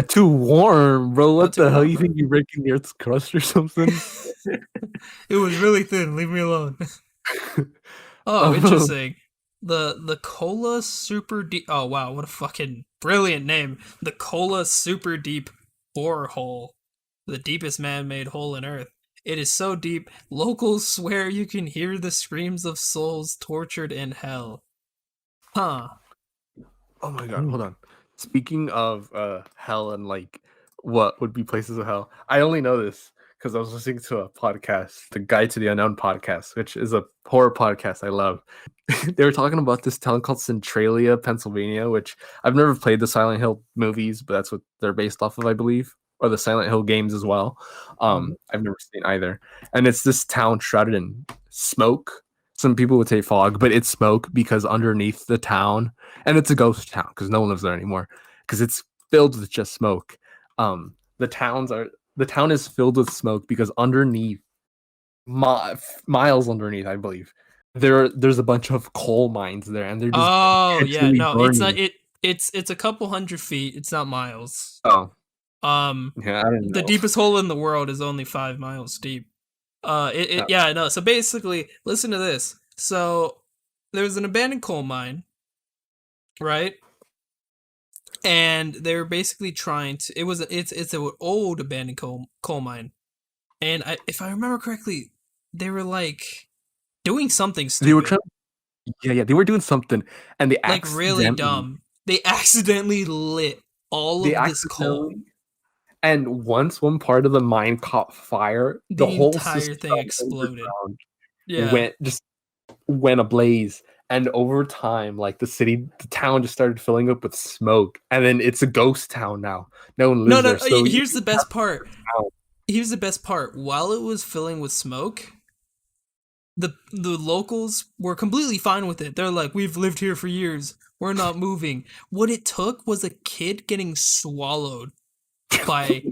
Speaker 1: Too warm, bro.
Speaker 2: Got
Speaker 1: What
Speaker 2: too
Speaker 1: the hell?
Speaker 2: warm,
Speaker 1: You
Speaker 2: bro.
Speaker 1: think you're breaking the Earth's crust or something?
Speaker 2: It was really thin. Leave me alone. Oh,
Speaker 1: Oh,
Speaker 2: interesting. The Cola Super Deep. Oh wow, what a fucking brilliant name. The Cola Super Deep Borehole, the deepest man-made hole in Earth. It is so deep, locals swear you can hear the screams of souls tortured in hell. Huh.
Speaker 1: oh my god,
Speaker 3: Mm.
Speaker 1: hold on. Speaking of hell and like what would be places of hell, I only know this because I was listening to a podcast, the Guide to the Unknown podcast, which is a horror podcast I love. They were talking about this town called Centralia, Pennsylvania, which I've never played the Silent Hill movies, but that's what they're based off of, I believe, or the Silent Hill games as well. I've never seen either, and it's this town shrouded in smoke. Some people would say fog, but it's smoke because underneath the town, and it's a ghost town because no one lives there anymore because it's filled with just smoke. The town is filled with smoke because underneath, miles underneath, I believe, there's a bunch of coal mines there, and they're just
Speaker 2: Oh yeah,
Speaker 1: perpetually
Speaker 2: no, it's not
Speaker 1: burning.
Speaker 2: it. It's a couple hundred feet. It's not miles.
Speaker 1: Oh,
Speaker 2: Um,
Speaker 1: yeah, I don't
Speaker 2: the
Speaker 1: know.
Speaker 2: deepest hole in the world is only 5 miles deep. Yeah, no. So basically, listen to this. So there's an abandoned coal mine, right? And they were basically trying to. It's an old abandoned coal mine, and if I remember correctly, they were like doing something
Speaker 1: They were
Speaker 2: stupid,
Speaker 1: trying. Yeah, they were doing something, and
Speaker 2: like really dumb. They accidentally lit all
Speaker 1: they
Speaker 2: of this coal.
Speaker 1: accidentally, and once one part of the mine caught fire, the
Speaker 2: The
Speaker 1: whole
Speaker 2: entire
Speaker 1: system
Speaker 2: thing exploded.
Speaker 1: underground
Speaker 2: Yeah.
Speaker 1: went ablaze. And over time, like the town just started filling up with smoke, and then it's a ghost town now. No one
Speaker 2: No,
Speaker 1: lives
Speaker 2: no.
Speaker 1: there. So you
Speaker 2: Here's the best part.
Speaker 1: town.
Speaker 2: Here's the best part. While it was filling with smoke, the locals were completely fine with it. They're like, "We've lived here for years. We're not moving." What it took was a kid getting swallowed by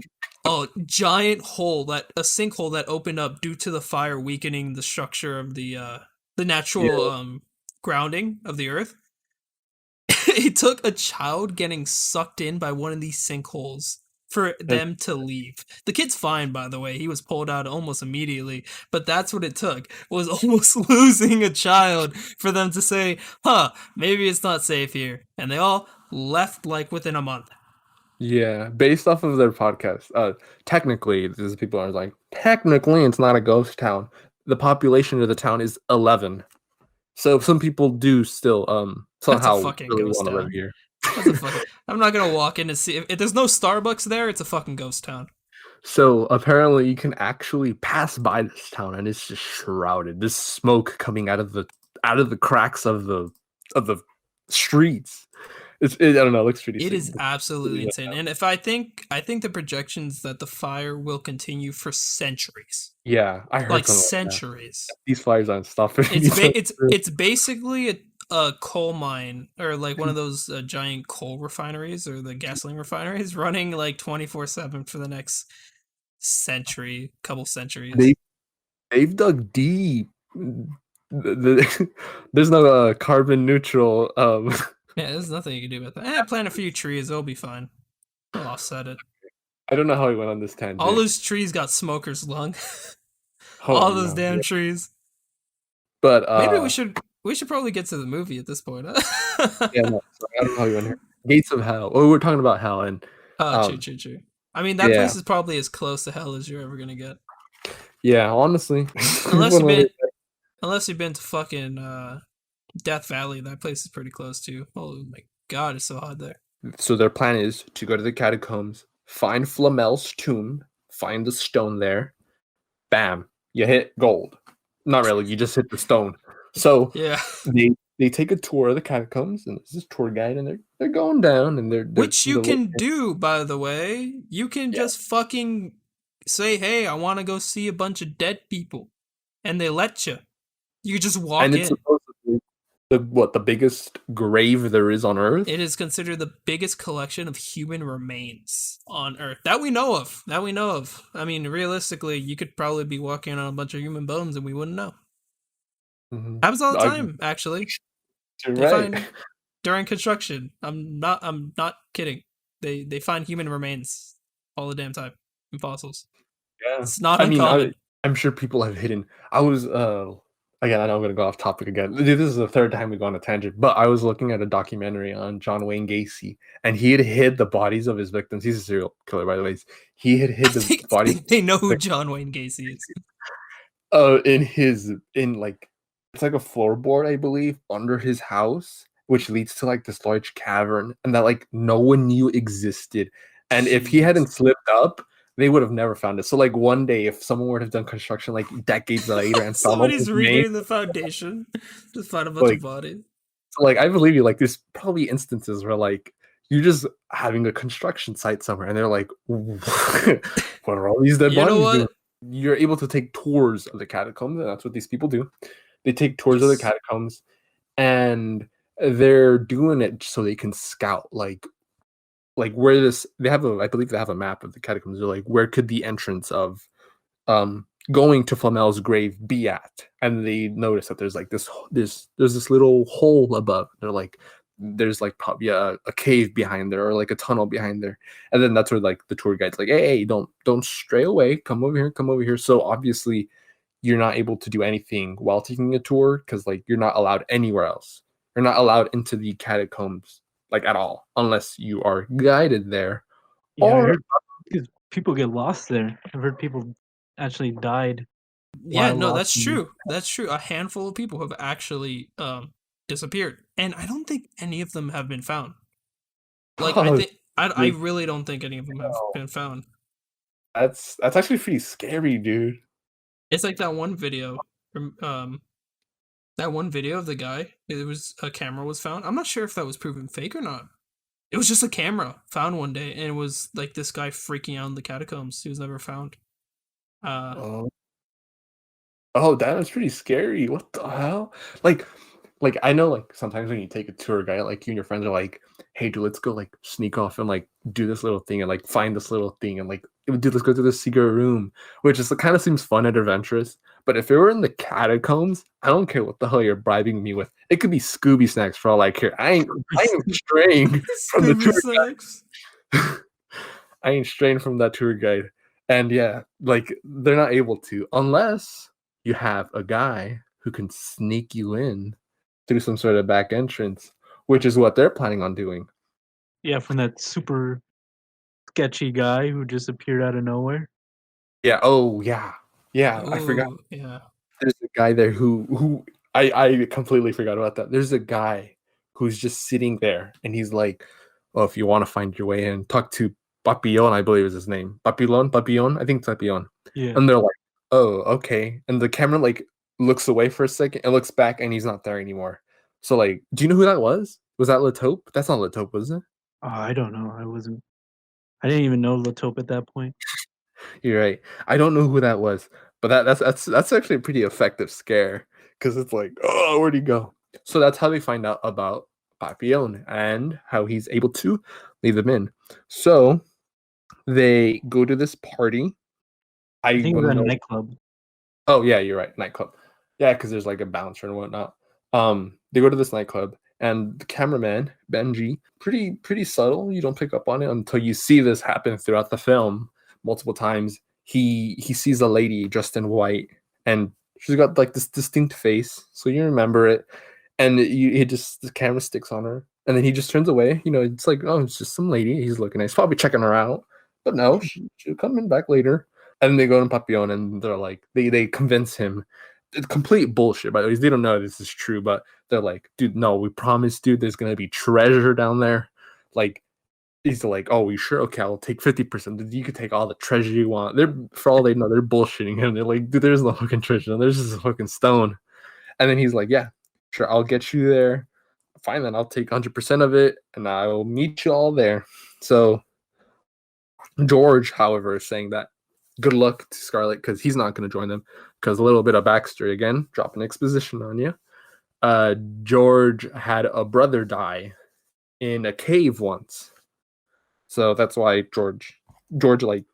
Speaker 2: a giant a sinkhole that opened up due to the fire weakening the structure of the natural
Speaker 1: Yeah,
Speaker 2: grounding of the earth. It took a child getting sucked in by one of these sinkholes for
Speaker 1: that's,
Speaker 2: them to leave. The kid's fine, by the way. He was pulled out almost immediately, but that's what it took. Was almost losing a child for them to say, "Huh, maybe it's not safe here." And they all left like within a month.
Speaker 1: yeah. Based off of their podcast, technically, these people are like, technically, it's not a ghost town. The population of the town is 11. So some people do still
Speaker 2: That's a
Speaker 1: somehow
Speaker 2: fucking
Speaker 1: really
Speaker 2: ghost
Speaker 1: want to live
Speaker 2: town.
Speaker 1: here.
Speaker 2: That's a fucking. I'm not gonna walk in to see if there's no Starbucks there. It's a fucking ghost town.
Speaker 1: So apparently you can actually pass by this town and it's just shrouded. This smoke coming out of the cracks of the streets. I don't know, it looks pretty
Speaker 2: It
Speaker 1: sick.
Speaker 2: is absolutely insane. And if I think the projections that the fire will continue for centuries.
Speaker 1: Yeah, I heard
Speaker 2: Like
Speaker 1: something like that.
Speaker 2: centuries.
Speaker 1: These fires aren't stopping
Speaker 2: It's
Speaker 1: anytime soon.
Speaker 2: it's basically a coal mine or like one of those giant coal refineries or the gasoline refineries running like 24/7 for the next century, couple centuries.
Speaker 1: They they've dug deep. There's no carbon neutral
Speaker 2: Yeah, there's nothing you can do about that. Plant a few trees, it'll be fine. We'll offset it.
Speaker 1: I don't know how we went on this
Speaker 2: All
Speaker 1: tangent.
Speaker 2: those trees got smoker's lung.
Speaker 1: Oh
Speaker 2: All those
Speaker 1: no.
Speaker 2: damn
Speaker 1: Yeah.
Speaker 2: trees.
Speaker 1: But
Speaker 2: Maybe we should probably get to the movie at this point.
Speaker 1: yeah, no, so I don't know how we went here. Gates of Hell. Oh, we're talking about hell and
Speaker 2: Oh, true,
Speaker 1: um
Speaker 2: true, true. I mean, that
Speaker 1: yeah.
Speaker 2: place is probably as close to hell as you're ever gonna get,
Speaker 1: Yeah, honestly.
Speaker 2: unless you've
Speaker 1: When
Speaker 2: been
Speaker 1: we-
Speaker 2: unless you've been to fucking Death Valley. That place is pretty close too. Oh my god, it's so hot there.
Speaker 1: so their plan is to go to the catacombs, find Flamel's tomb, find the stone there, bam, you hit gold. Not really, you just hit the stone. So
Speaker 2: Yeah,
Speaker 1: they take a tour of the catacombs, and there's this tour guide, and they're going down, and
Speaker 2: which you
Speaker 1: they're
Speaker 2: can
Speaker 1: looking.
Speaker 2: do, by the way. You can
Speaker 1: Yeah,
Speaker 2: just fucking say, "Hey, I want to go see a bunch of dead people," and they let you. You just walk
Speaker 1: and it's
Speaker 2: in.
Speaker 1: supposedly the biggest grave there is on Earth?
Speaker 2: It is considered the biggest collection of human remains on Earth that we know of. I mean, realistically, you could probably be walking on a bunch of human bones and we wouldn't know.
Speaker 1: Mm-hmm.
Speaker 2: Happens all the time, actually.
Speaker 1: You're
Speaker 2: They
Speaker 1: right.
Speaker 2: find during construction. I'm not kidding. They find human remains all the damn time in fossils.
Speaker 1: Yeah.
Speaker 2: It's not
Speaker 1: I mean,
Speaker 2: uncommon.
Speaker 1: I'm sure people have hidden. I was again, I know I'm gonna go off topic again. This is the third time we go on a tangent, but I was looking at a documentary on John Wayne Gacy, and he had hid the bodies of his victims. He's a serial killer, by the way. He had hid the
Speaker 2: I
Speaker 1: bodies
Speaker 2: think they know who John Wayne Gacy is.
Speaker 1: in like it's like a floorboard, I believe, under his house, which leads to like this large cavern, and that like no one knew existed. And if he hadn't slipped up, they would have never found it. So like one day, if someone would have done construction like decades later and found out
Speaker 2: Somebody's
Speaker 1: his name,
Speaker 2: redoing the foundation, just find a bunch
Speaker 1: like
Speaker 2: of bodies.
Speaker 1: so, like I believe you. Like there's probably instances where like you're just having a construction site somewhere, and they're like, "What are all these dead
Speaker 2: You know
Speaker 1: bodies doing?"
Speaker 2: what?
Speaker 1: You're able to take tours of the catacombs, and that's what these people do. They take tours of the
Speaker 2: Yes.
Speaker 1: catacombs, and they're doing it so they can scout like where this they have a I believe they have a map of the catacombs. They're like, where could the entrance of going to Flamel's grave be at? And they notice that there's like there's this little hole above. They're like, there's like probably a cave behind there or like a tunnel behind there. And then that's where like the tour guide's like, hey, don't stray away. Come over here. So obviously you're not able to do anything while taking a tour because like you're not allowed anywhere else. You're not allowed into the catacombs like at all unless you are guided there.
Speaker 3: Yeah, I
Speaker 1: Or
Speaker 3: heard people get lost there. I've heard people actually died
Speaker 2: Yeah,
Speaker 3: while
Speaker 2: no,
Speaker 3: lost.
Speaker 2: that's true. That's true. A handful of people have actually disappeared, and I don't think any of them have been found. Like, I
Speaker 1: oh,
Speaker 2: think I really don't think any of them have been found.
Speaker 1: that's actually pretty scary, dude.
Speaker 2: It's like that one video, that one video of the guy. It was a camera was found. I'm not sure if that was proven fake or not. It was just a camera found one day, and it was like this guy freaking out in the catacombs. He was never found.
Speaker 1: Oh, oh, that was pretty scary. What the hell? Like I know like sometimes when you take a tour guide, like you and your friends are like, hey dude, let's go like sneak off and like do this little thing and like find this little thing and like dude, let's go to this secret room, which is kind of seems fun and adventurous. But if it were in the catacombs, I don't care what the hell you're bribing me with. It could be Scooby snacks for all I care. I ain't straying from the
Speaker 2: Scooby
Speaker 1: tour
Speaker 2: snacks.
Speaker 1: I ain't straying from that tour guide. And yeah, like they're not able to unless you have a guy who can sneak you in through some sort of back entrance, which is what they're planning on doing.
Speaker 3: Yeah, from that super sketchy guy who just appeared out of nowhere.
Speaker 1: Yeah. Oh yeah. Yeah. I forgot.
Speaker 2: Oh, yeah.
Speaker 1: There's a guy there who I completely forgot about that. There's a guy who's just sitting there and he's like, oh, if you want to find your way in, talk to Papillon, I believe is his name. Papillon, I think it's Papillon.
Speaker 3: Yeah.
Speaker 1: And they're like, oh, okay. And the camera like looks away for a second and looks back and he's not there anymore. So like, do you know who that was? Was that Latope? That's not Latope, was it?
Speaker 3: Oh, I don't know. I didn't even know Latope at that point.
Speaker 1: You're right. I don't know who that was, but that's actually a pretty effective scare because it's like, oh, where'd he go? So that's how they find out about Papillon and how he's able to lead them in. So they go to this party.
Speaker 3: I
Speaker 1: I
Speaker 3: think it
Speaker 1: want
Speaker 3: was
Speaker 1: to
Speaker 3: a
Speaker 1: know.
Speaker 3: nightclub.
Speaker 1: Oh yeah, you're right. Nightclub. Yeah, because there's like a bouncer and whatnot. They go to this nightclub, and the cameraman Benji, pretty subtle. You don't pick up on it until you see this happen throughout the film multiple times. He sees a lady dressed in white, and she's got like this distinct face, so you remember it. And he just the camera sticks on her, and then he just turns away. You know, it's like, oh, it's just some lady. He's looking nice, probably checking her out. But no, she'll come in back later. And they go to Papillon and they're like, they convince him. It's complete bullshit, by the way. They don't know this is true, but they're like, dude, no, we promise, dude, there's gonna be treasure down there. Like, he's like, oh, we sure? Okay, I'll take 50%. You could take all the treasure you want. They're for all they know, they're bullshitting him. They're like, dude, there's no fucking treasure. There's just a fucking stone. And then he's like, yeah, sure, I'll get you there. Fine, then I'll take 100% of it, and I'll meet you all there. So George, however, is saying that good luck to Scarlet because he's not going to join them. Because a little bit of backstory again, dropping exposition on you. George had a brother die in a cave once. So that's why George like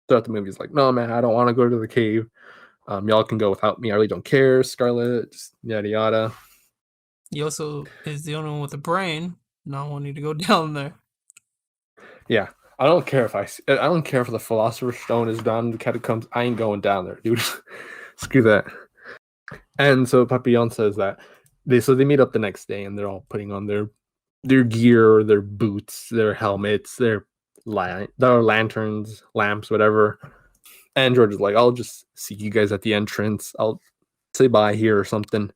Speaker 1: throughout the movie is like, no man, I don't want to go to the cave. Y'all can go without me. I really don't care. Scarlet, just yada yada.
Speaker 2: He also is the only one with a brain not wanting to go down there.
Speaker 1: Yeah, I don't care if the Philosopher's Stone is down in the catacombs. I ain't going down there, dude. Screw that. And so Papillon says that they meet up the next day and they're all putting on their gear, their boots, their helmets, their lanterns, lamps, whatever. And George is like, I'll just see you guys at the entrance. I'll say bye here or something.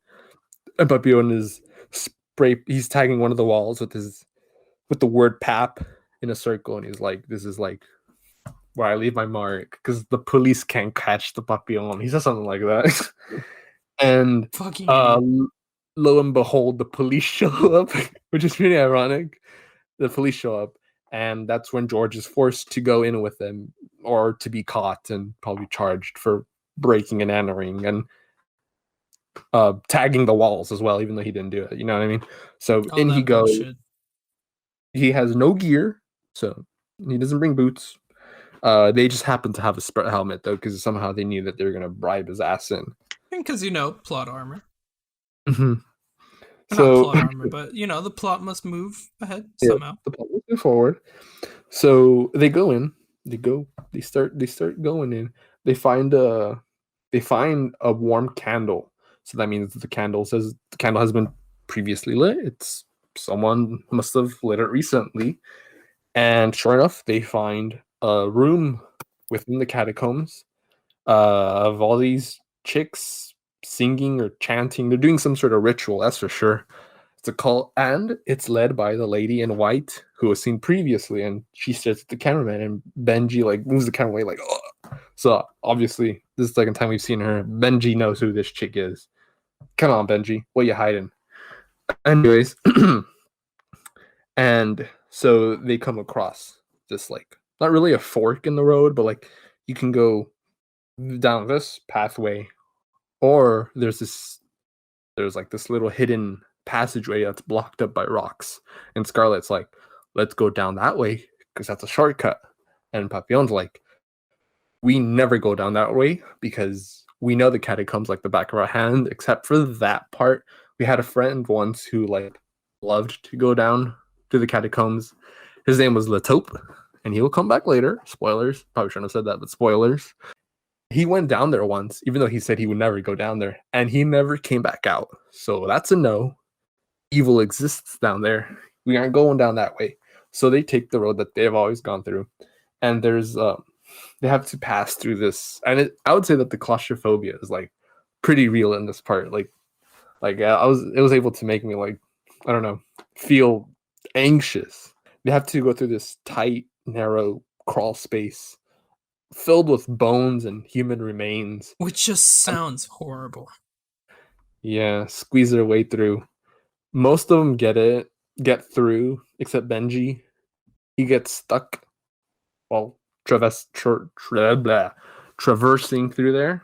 Speaker 1: And Papillon is he's tagging one of the walls with the word pap in a circle, and he's like, this is like where I leave my mark because the police can't catch the Papillon. He says something like that. And lo and behold, the police show up, which is pretty ironic. The police show up, and that's when George is forced to go in with them or to be caught and probably charged for breaking and entering and tagging the walls as well, even though he didn't do it. You know what I mean? So in he goes. Bullshit. He has no gear, so he doesn't bring boots. They just happen to have a spread helmet though, because somehow they knew that they were going to bribe his ass in.
Speaker 2: Because plot armor.
Speaker 1: Mm-hmm.
Speaker 2: So, not plot armor, but the plot must move ahead somehow.
Speaker 1: The plot must move forward. So they go in. They start going in. They find a warm candle. So that means the candle has been previously lit. It's someone must have lit it recently. And sure enough, they find a room within the catacombs of all these chicks singing or chanting. They're doing some sort of ritual, that's for sure. It's a cult, and it's led by the lady in white who was seen previously, and she stares at the cameraman, and Benji like moves the camera away like, oh. So obviously this is the second time we've seen her. Benji knows who this chick is. Come on, Benji, what you hiding? Anyways, and so they come across this like not really a fork in the road, but like you can go down this pathway, or there's like this little hidden passageway that's blocked up by rocks. And Scarlet's like, let's go down that way because that's a shortcut. And Papillon's like, we never go down that way because we know the catacombs like the back of our hand, except for that part. We had a friend once who like loved to go down to the catacombs. His name was Latope, and he will come back later. Spoilers. Probably shouldn't have said that, but spoilers. He went down there once, even though he said he would never go down there, and he never came back out. So that's a no. Evil exists down there. We aren't going down that way. So they take the road that they've always gone through, and there's they have to pass through this. And I would say that the claustrophobia is like pretty real in this part. It was able to make me like, I don't know, feel anxious. They have to go through this tight, narrow crawl space filled with bones and human remains,
Speaker 2: which just sounds horrible.
Speaker 1: Yeah, squeeze their way through. Most of them get through, except Benji. He gets stuck while traversing through there.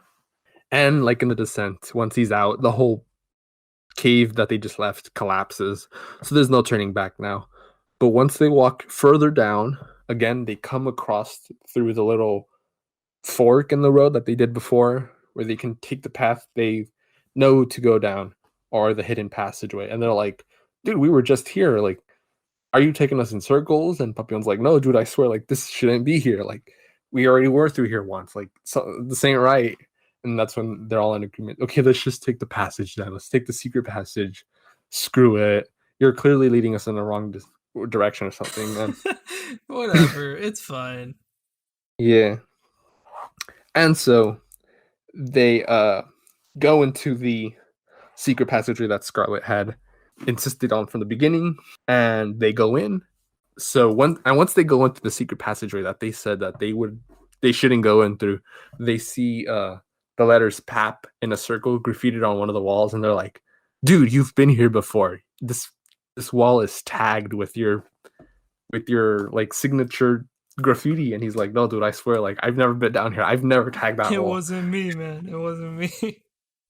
Speaker 1: And like in the descent, once he's out, the whole cave that they just left collapses. So there's no turning back now. But once they walk further down, again, they come across through the little fork in the road that they did before, where they can take the path they know to go down or the hidden passageway. And they're like, dude, we were just here. Like, are you taking us in circles? And Papillon's like, no, dude, I swear, like, this shouldn't be here. Like, we already were through here once. Like, so this ain't right. And that's when they're all in agreement. Okay, let's just take the passage then. Let's take the secret passage. Screw it. You're clearly leading us in the wrong direction or something, man.
Speaker 2: Whatever. It's fine.
Speaker 1: Yeah. And so they go into the secret passageway that Scarlet had insisted on from the beginning, and they go in. So once they go into the secret passageway that they said that they shouldn't go in through, they see the letters PAP in a circle graffitied on one of the walls, and they're like, dude, you've been here before. This wall is tagged with your like signature graffiti. And he's like, no, dude, I swear, like, I've never been down here. I've never tagged that wall.
Speaker 2: It wasn't me, man. It wasn't me.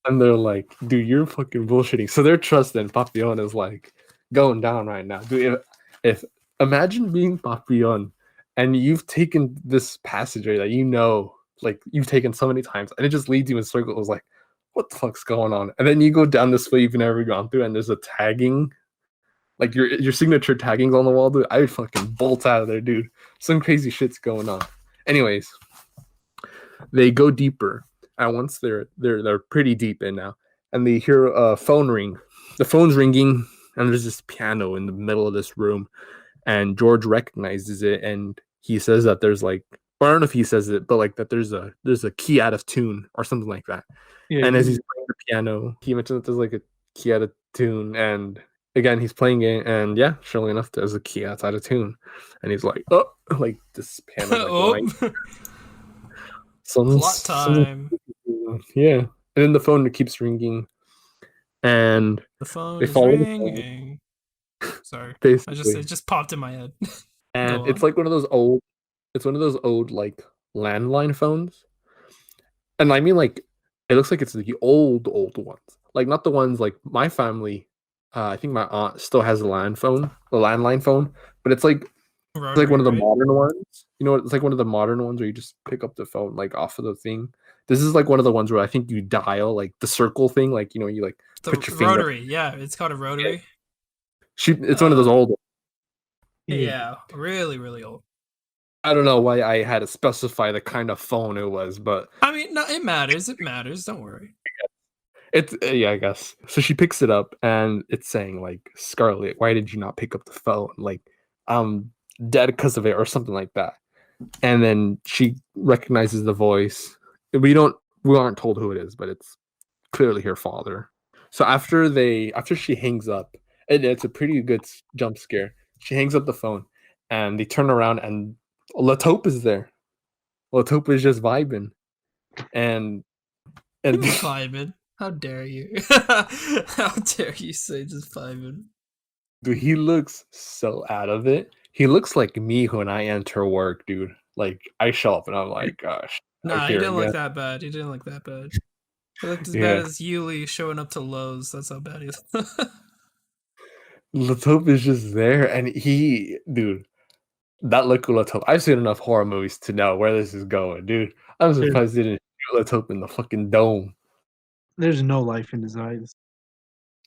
Speaker 1: And they're like, dude, you're fucking bullshitting. So they're trusting Papillon is like going down right now. Dude, if imagine being Papillon and you've taken this passageway that you know, like you've taken so many times, and it just leads you in circles, like, what the fuck's going on? And then you go down this way you've never gone through, and there's a tagging, like your signature tagging's on the wall, dude. I would fucking bolt out of there, dude. Some crazy shit's going on. Anyways, they go deeper, and once they're pretty deep in now, and they hear a phone ring. The phone's ringing, and there's this piano in the middle of this room, and George recognizes it, and he says that there's like, or I don't know if he says it, but like that there's a key out of tune or something like that.
Speaker 3: Yeah,
Speaker 1: And as he's playing the piano, he mentions that there's like a key out of tune, and again he's playing it, and yeah, surely enough, there's a key outside of tune, and he's like, oh, like this piano's like going.
Speaker 2: Plot time.
Speaker 1: Yeah, and then the phone keeps ringing, and
Speaker 2: the phone
Speaker 1: they
Speaker 2: is
Speaker 1: follow
Speaker 2: ringing. Sorry,
Speaker 1: basically.
Speaker 2: it just popped in my head.
Speaker 1: And it's like one of those old, like landline phones, and I mean like it looks like it's the old ones, like not the ones like my family. I think my aunt still has a landline phone, but it's like
Speaker 2: Rotary,
Speaker 1: one of the
Speaker 2: right?
Speaker 1: modern ones. You know, it's like one of the modern ones where you just pick up the phone like off of the thing. This is like one of the ones where I think you dial like the circle thing, like you know, you like
Speaker 2: the
Speaker 1: put your
Speaker 2: rotary.
Speaker 1: finger.
Speaker 2: Yeah, it's called a rotary.
Speaker 1: It's one of those old ones.
Speaker 2: Yeah, really, really old.
Speaker 1: I don't know why I had to specify the kind of phone it was, but
Speaker 2: I mean, no, it matters. It matters. Don't worry.
Speaker 1: it's yeah, I guess. So she picks it up, and it's saying like, Scarlett, why did you not pick up the phone? Like, I'm dead because of it, or something like that. And then she recognizes the voice. We aren't told who it is, but it's clearly her father. So after she hangs up, and it's a pretty good jump scare. She hangs up the phone, and they turn around, and Latope is there. Latope is just vibing, and
Speaker 2: vibing. How dare you? How dare you say just vibing?
Speaker 1: Dude, he looks so out of it. He looks like me when I enter work, dude. Like I show up and I'm like, gosh,
Speaker 2: nah, he didn't look that bad. He didn't look that bad. He looked as bad as Yuli showing up to Lowe's. That's how bad he is.
Speaker 1: Latope is just there, and dude, that look of Latope. I've seen enough horror movies to know where this is going, dude. I'm surprised they didn't shoot Latope in the fucking dome.
Speaker 3: There's no life in his eyes.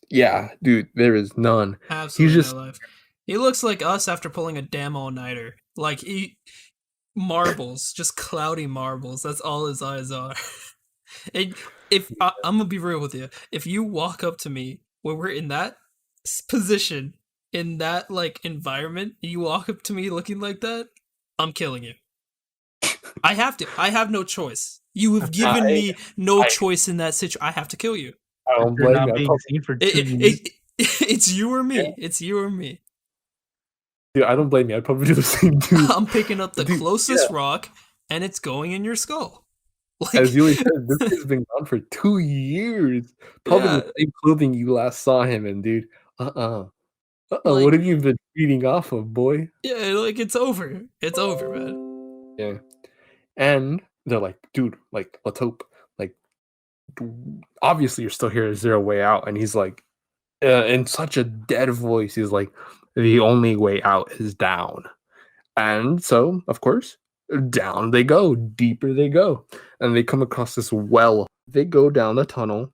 Speaker 1: Yeah, dude, there is none.
Speaker 2: Absolutely no life. He looks like us after pulling a damn all-nighter. Like marbles, just cloudy marbles. That's all his eyes are. And I'm gonna be real with you, if you walk up to me when we're in that position, in that like environment, and you walk up to me looking like that, I'm killing you. I have to. I have no choice. You have given me no choice in that situation. I have to kill you.
Speaker 1: I don't blame you.
Speaker 2: It's you or me. Yeah. It's you or me.
Speaker 1: Dude, I don't blame you. I'd probably do the same too.
Speaker 2: I'm picking up the closest rock, and it's going in your skull.
Speaker 1: Like, as you said, this has been gone for 2 years. Probably the same clothing you last saw him in, dude. Like, what have you been feeding off of, boy?
Speaker 2: Yeah, like it's over. It's over, man.
Speaker 1: Yeah. And they're like, dude, like, let's hope. Like, obviously you're still here. Is there a way out? And he's like, in such a dead voice, he's like, the only way out is down. And so, of course, down they go, deeper they go, and they come across this well. They go down the tunnel,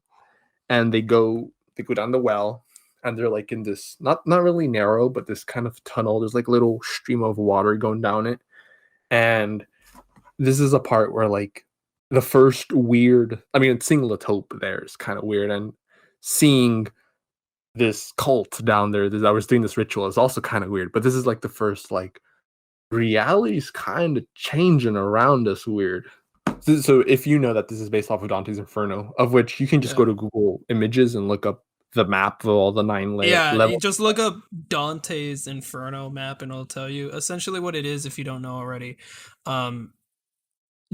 Speaker 1: and they go down the well, and they're like in this not really narrow, but this kind of tunnel. There's like a little stream of water going down it, and this is a part where like the first weird. I mean, seeing Latope there is kind of weird, and seeing this cult down there that was doing this ritual is also kind of weird. But this is like the first like reality's kind of changing around us weird. So if you know that this is based off of Dante's Inferno, of which you can just go to Google Images and look up the map of all the 9 levels.
Speaker 2: Yeah, you just look up Dante's Inferno map and it'll tell you essentially what it is if you don't know already.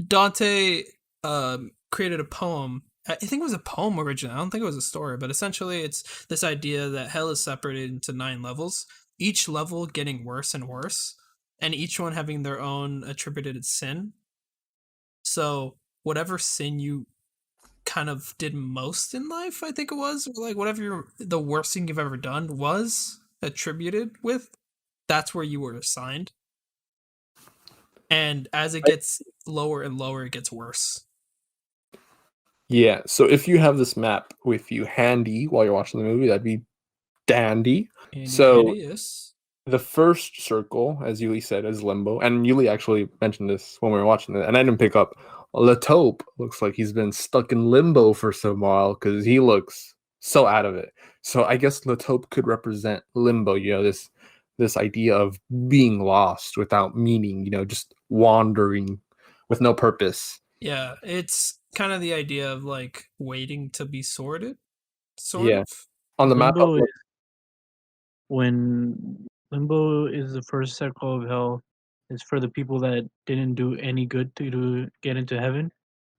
Speaker 2: Dante created a poem. I think it was a poem originally. I don't think it was a story, but essentially it's this idea that hell is separated into 9 levels, each level getting worse and worse, and each one having their own attributed sin. So whatever sin you kind of did most in life, I think it was, or like whatever the worst thing you've ever done was attributed with, that's where you were assigned. And as it gets lower and lower, it gets worse.
Speaker 1: Yeah, so if you have this map with you handy while you're watching the movie, that'd be dandy. So
Speaker 2: Hideous.
Speaker 1: the first circle, as Yuli said, is limbo, and Yuli actually mentioned this when we were watching it, and I didn't pick up. Latope looks like he's been stuck in limbo for some while because he looks so out of it. So I guess Latope could represent limbo. This idea of being lost without meaning. Just wandering with no purpose.
Speaker 2: Yeah, it's kind of the idea of like waiting to be sorted, sort
Speaker 1: Yeah,
Speaker 2: of.
Speaker 1: on the map.
Speaker 3: Limbo is when limbo is the first circle of hell. It's for the people that didn't do any good to get into heaven,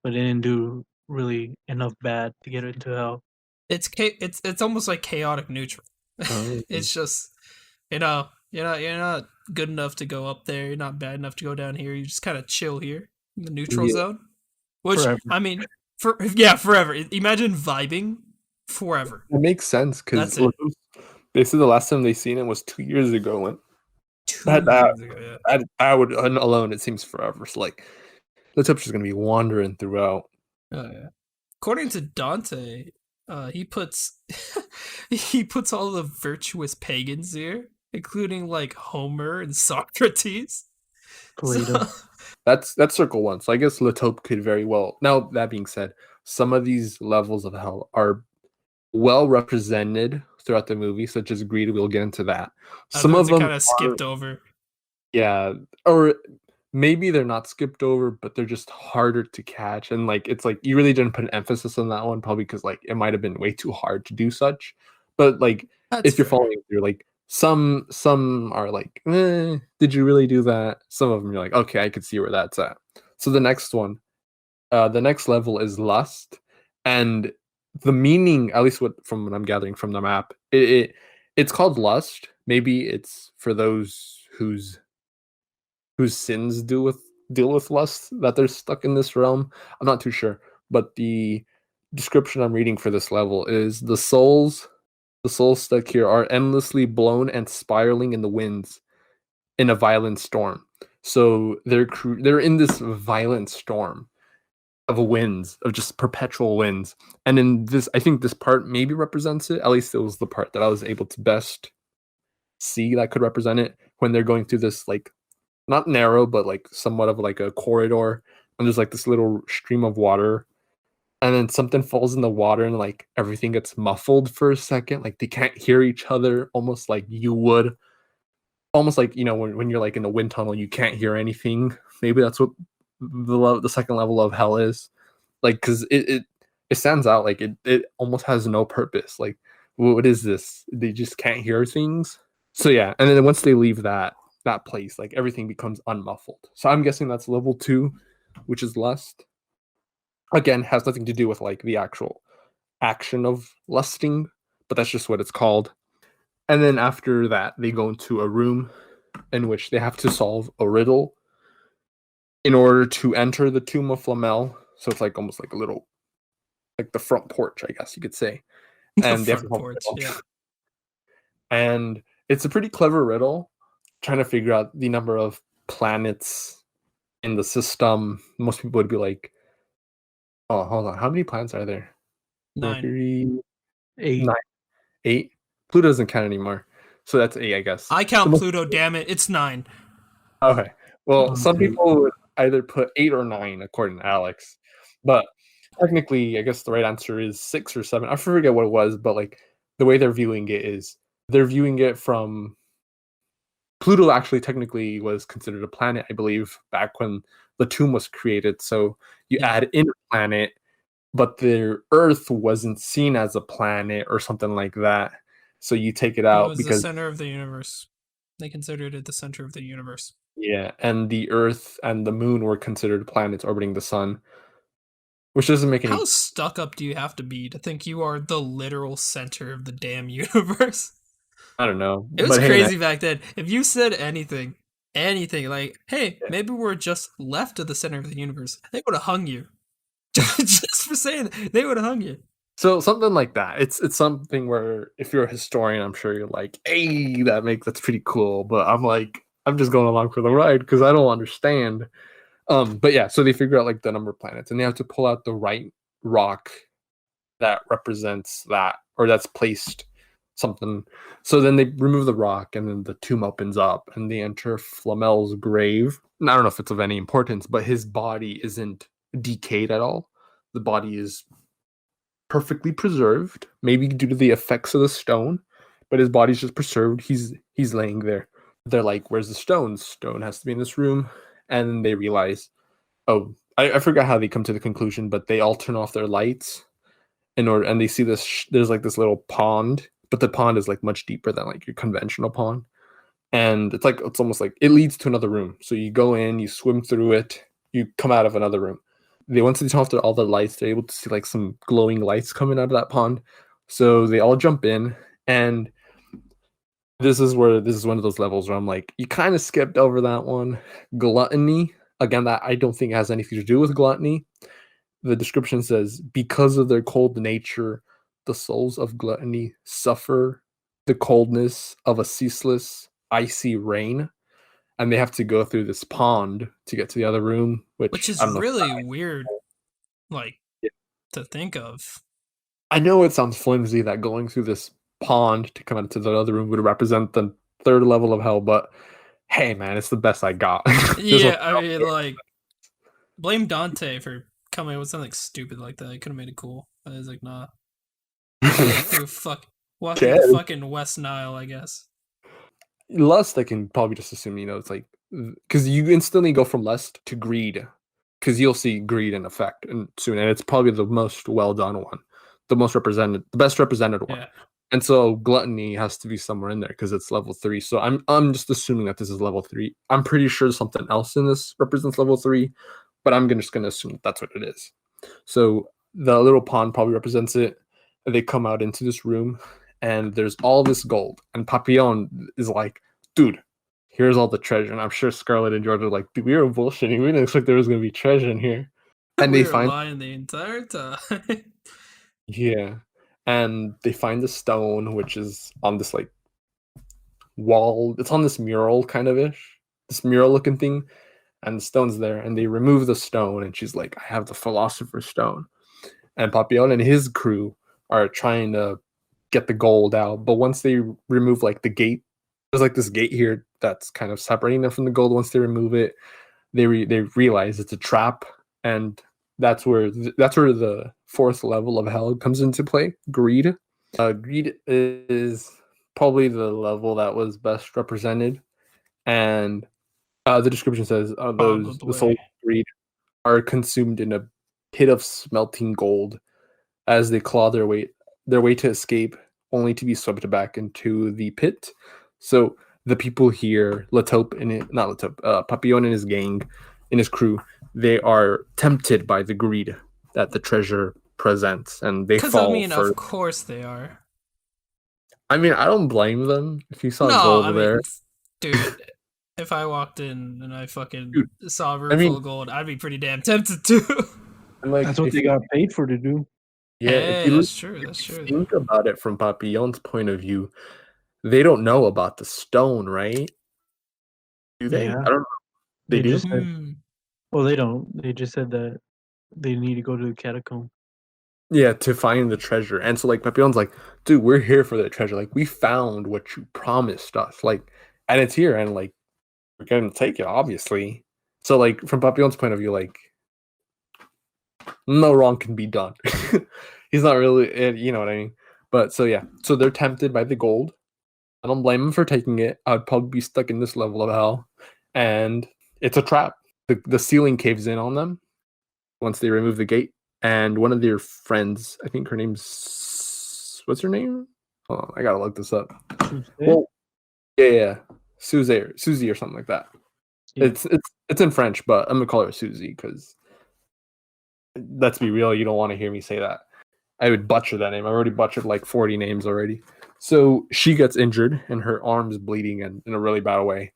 Speaker 3: but didn't do really enough bad to get into hell.
Speaker 2: It's almost like chaotic neutral.
Speaker 1: Oh.
Speaker 2: It's just you're not good enough to go up there. You're not bad enough to go down here. You just kind of chill here in the neutral
Speaker 1: Yeah.
Speaker 2: zone. Which
Speaker 3: Forever.
Speaker 2: I mean, forever. Imagine vibing forever.
Speaker 1: It makes sense because
Speaker 2: That's it.
Speaker 1: they said the last time they seen it was 2 years ago. And
Speaker 2: 2 years ago, yeah.
Speaker 1: that would alone, it seems forever. So like, the tip's just gonna be wandering throughout.
Speaker 2: Oh yeah. According to Dante, he puts he puts all the virtuous pagans here, including like Homer and Socrates.
Speaker 3: Plato.
Speaker 2: So,
Speaker 1: That's circle one. So I guess Latope could very well. Now that being said, some of these levels of hell are well represented throughout the movie, such as greed. We'll get into that. Some
Speaker 2: ones
Speaker 1: of
Speaker 2: are
Speaker 1: them
Speaker 2: kind of skipped over.
Speaker 1: yeah, or maybe they're not skipped over, but they're just harder to catch. And like it's like you really didn't put an emphasis on that one, probably because like it might have been way too hard to do such. But like
Speaker 2: That's
Speaker 1: if you're
Speaker 2: fair.
Speaker 1: following through, like some are like, did you really do that? Some of them you're like, okay, I could see where that's at. So the next one, the next level is lust, and the meaning, at least from what I'm gathering from the map, it's called lust. Maybe it's for those whose sins deal with lust that they're stuck in this realm. I'm not too sure, but the description I'm reading for this level is the souls stuck here are endlessly blown and spiraling in the winds in a violent storm. So they're in this violent storm of winds, of just perpetual winds. And in this, I think this part maybe represents it. At least it was the part that I was able to best see that could represent it when they're going through this like not narrow, but like somewhat of like a corridor, and there's like this little stream of water, and then something falls in the water, and like everything gets muffled for a second, like they can't hear each other, almost like you would, almost like when you're like in a wind tunnel, you can't hear anything. Maybe that's what the second level of hell is, like because it stands out, like it almost has no purpose. Like what is this? They just can't hear things. So yeah, and then once they leave that place, like everything becomes unmuffled. So I'm guessing that's level 2, which is lust. Again, has nothing to do with like the actual action of lusting, but that's just what it's called. And then after that, they go into a room in which they have to solve a riddle in order to enter the tomb of Flamel. So it's like almost like a little, like the front porch, I guess you could say. And they have to solve
Speaker 2: porch, yeah.
Speaker 1: And it's a pretty clever riddle, trying to figure out the number of planets in the system. Most people would be like, oh, hold on, how many planets are there?
Speaker 2: 9.
Speaker 1: Mercury,
Speaker 3: 8.
Speaker 1: 9, 8. Pluto doesn't count anymore, so that's 8, I guess.
Speaker 2: I count
Speaker 1: So
Speaker 2: Pluto. Damn it, it's 9.
Speaker 1: Okay, well, some
Speaker 3: Okay.
Speaker 1: people would either put 8 or 9, according to Alex, but technically, I guess the right answer is 6 or 7. I forget what it was, but like the way they're viewing it is they're viewing it from Pluto. Actually, technically, was considered a planet, I believe, back when the tomb was created. So you
Speaker 2: Yeah.
Speaker 1: add in a planet, but their Earth wasn't seen as a planet or something like that. So you take it
Speaker 2: It
Speaker 1: out
Speaker 2: was the
Speaker 1: because
Speaker 2: center of the universe. They considered it the center of the universe.
Speaker 1: yeah, and the Earth and the Moon were considered planets orbiting the Sun, which doesn't make any.
Speaker 2: How stuck up do you have to be to think you are the literal center of the damn universe?
Speaker 1: I don't know.
Speaker 2: It was
Speaker 1: But hey,
Speaker 2: crazy back then. If you said anything like, hey,
Speaker 1: Yeah.
Speaker 2: maybe we're just left of the center of the universe, they would have hung you. Just for saying that, they would have hung you.
Speaker 1: So something like that. It's something where if you're a historian, I'm sure you're like, hey, that's pretty cool. But I'm like, I'm just going along for the ride because I don't understand. But yeah, so they figure out like the number of planets, and they have to pull out the right rock that represents that, or that's placed something. So then they remove the rock, and then the tomb opens up, and they enter Flamel's grave. And I don't know if it's of any importance, but his body isn't decayed at all. The body is perfectly preserved, maybe due to the effects of the stone, but his body's just preserved. He's laying there. They're like, "Where's the stone? Stone has to be in this room." And then they realize, oh, I forgot how they come to the conclusion, but they all turn off their lights and they see this. There's like this little pond, but the pond is like much deeper than like your conventional pond, and it's almost like it leads to another room. So you go in, you swim through it, you come out of another room. They once they turn off all the lights, they're able to see like some glowing lights coming out of that pond. So they all jump in, and this is one of those levels where I'm like, you kind of skipped over that one. Gluttony, again, that I don't think it has anything to do with gluttony. The description says, because of their cold nature, the souls of gluttony suffer the coldness of a ceaseless, icy rain, and they have to go through this pond to get to the other room,
Speaker 2: Which
Speaker 1: which
Speaker 2: is
Speaker 1: I don't know.
Speaker 2: really weird, like, to think of.
Speaker 1: I know it sounds flimsy that going through this pond to come into the other room would represent the third level of hell, but hey, man, it's the best I got.
Speaker 2: Yeah, I mean, like, blame Dante for coming up with something stupid like that. He could have made it cool. I was like, nah. Through walk through the fucking West Nile, I guess.
Speaker 1: Lust, I can probably just assume, it's like, because you instantly go from lust to greed, because you'll see greed in effect and soon, and it's probably the most well done one, the best represented one.
Speaker 2: Yeah.
Speaker 1: And so gluttony has to be somewhere in there because it's level 3. So I'm just assuming that this is level 3. I'm pretty sure something else in this represents level 3, but I'm just gonna assume that's what it is. So the little pond probably represents it. They come out into this room, and there's all this gold. And Papillon is like, dude, here's all the treasure. And I'm sure Scarlet and George are like, dude, we were bullshitting. We didn't expect there was gonna be treasure in here. And
Speaker 2: We
Speaker 1: they
Speaker 2: were
Speaker 1: find
Speaker 2: lying the entire time.
Speaker 1: yeah. And they find the stone, which is on this like wall. It's on this mural kind of ish. This mural looking thing. And the stone's there. And they remove the stone, and she's like, I have the philosopher's stone. And Papillon and his crew are trying to get the gold out. But once they remove like the gate, there's like this gate here that's kind of separating them from the gold. Once they remove it, they realize it's a trap, and that's where the fourth level of hell comes into play. Greed. Greed is probably the level that was best represented, and the description says the souls of greed are consumed in a pit of smelting gold as they claw their way to escape, only to be swept back into the pit. So the people here, Papillon and his gang, and his crew, they are tempted by the greed that the treasure presents, and they fall for.
Speaker 2: Of course they are.
Speaker 1: I mean, I don't blame them. If you saw gold there,
Speaker 2: dude. If I walked in and I fucking saw a room full of gold, I'd be pretty damn tempted too.
Speaker 3: Like, that's what they got paid for to do.
Speaker 1: Yeah, if you
Speaker 2: that's true. That's true.
Speaker 1: Think about it from Papillon's point of view, they don't know about the stone, right? Do they?
Speaker 3: Yeah.
Speaker 1: I don't know. They do.
Speaker 3: Well, they don't. They just said that they need to go to the catacomb.
Speaker 1: Yeah, to find the treasure. And so like Papillon's like, dude, we're here for the treasure. Like, we found what you promised us. Like, and it's here, and like we're gonna take it, obviously. So like from Papillon's point of view, like no wrong can be done. He's not really, you know what I mean? But so yeah, so they're tempted by the gold. I don't blame them for taking it. I'd probably be stuck in this level of hell, and it's a trap. The ceiling caves in on them once they remove the gate. And one of their friends, I think her name's, what's her name? Hold on, I gotta look this up. Well, yeah, Susie or something like that. Yeah. It's in French, but I'm gonna call her Susie because let's be real, you don't want to hear me say that. I would butcher that name. I already butchered like 40 names already. So she gets injured and her arm's bleeding in a really bad way.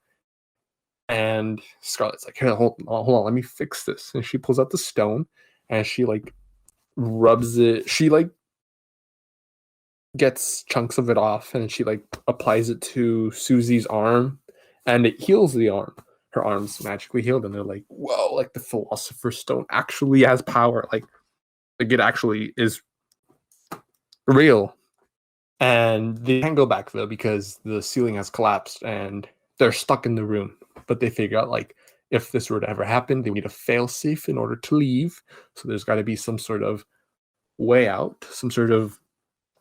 Speaker 1: And Scarlet's like, here, hold on, let me fix this. And she pulls out the stone and she like rubs it. She like gets chunks of it off, and she like applies it to Susie's arm, and it heals the arm. Her arm's magically healed, and they're like, "Whoa!" Like the philosopher's stone actually has power. Like it actually is real. And they can't go back though because the ceiling has collapsed and they're stuck in the room. But they figure out like if this were to ever happen, they need a failsafe in order to leave. So there's got to be some sort of way out, some sort of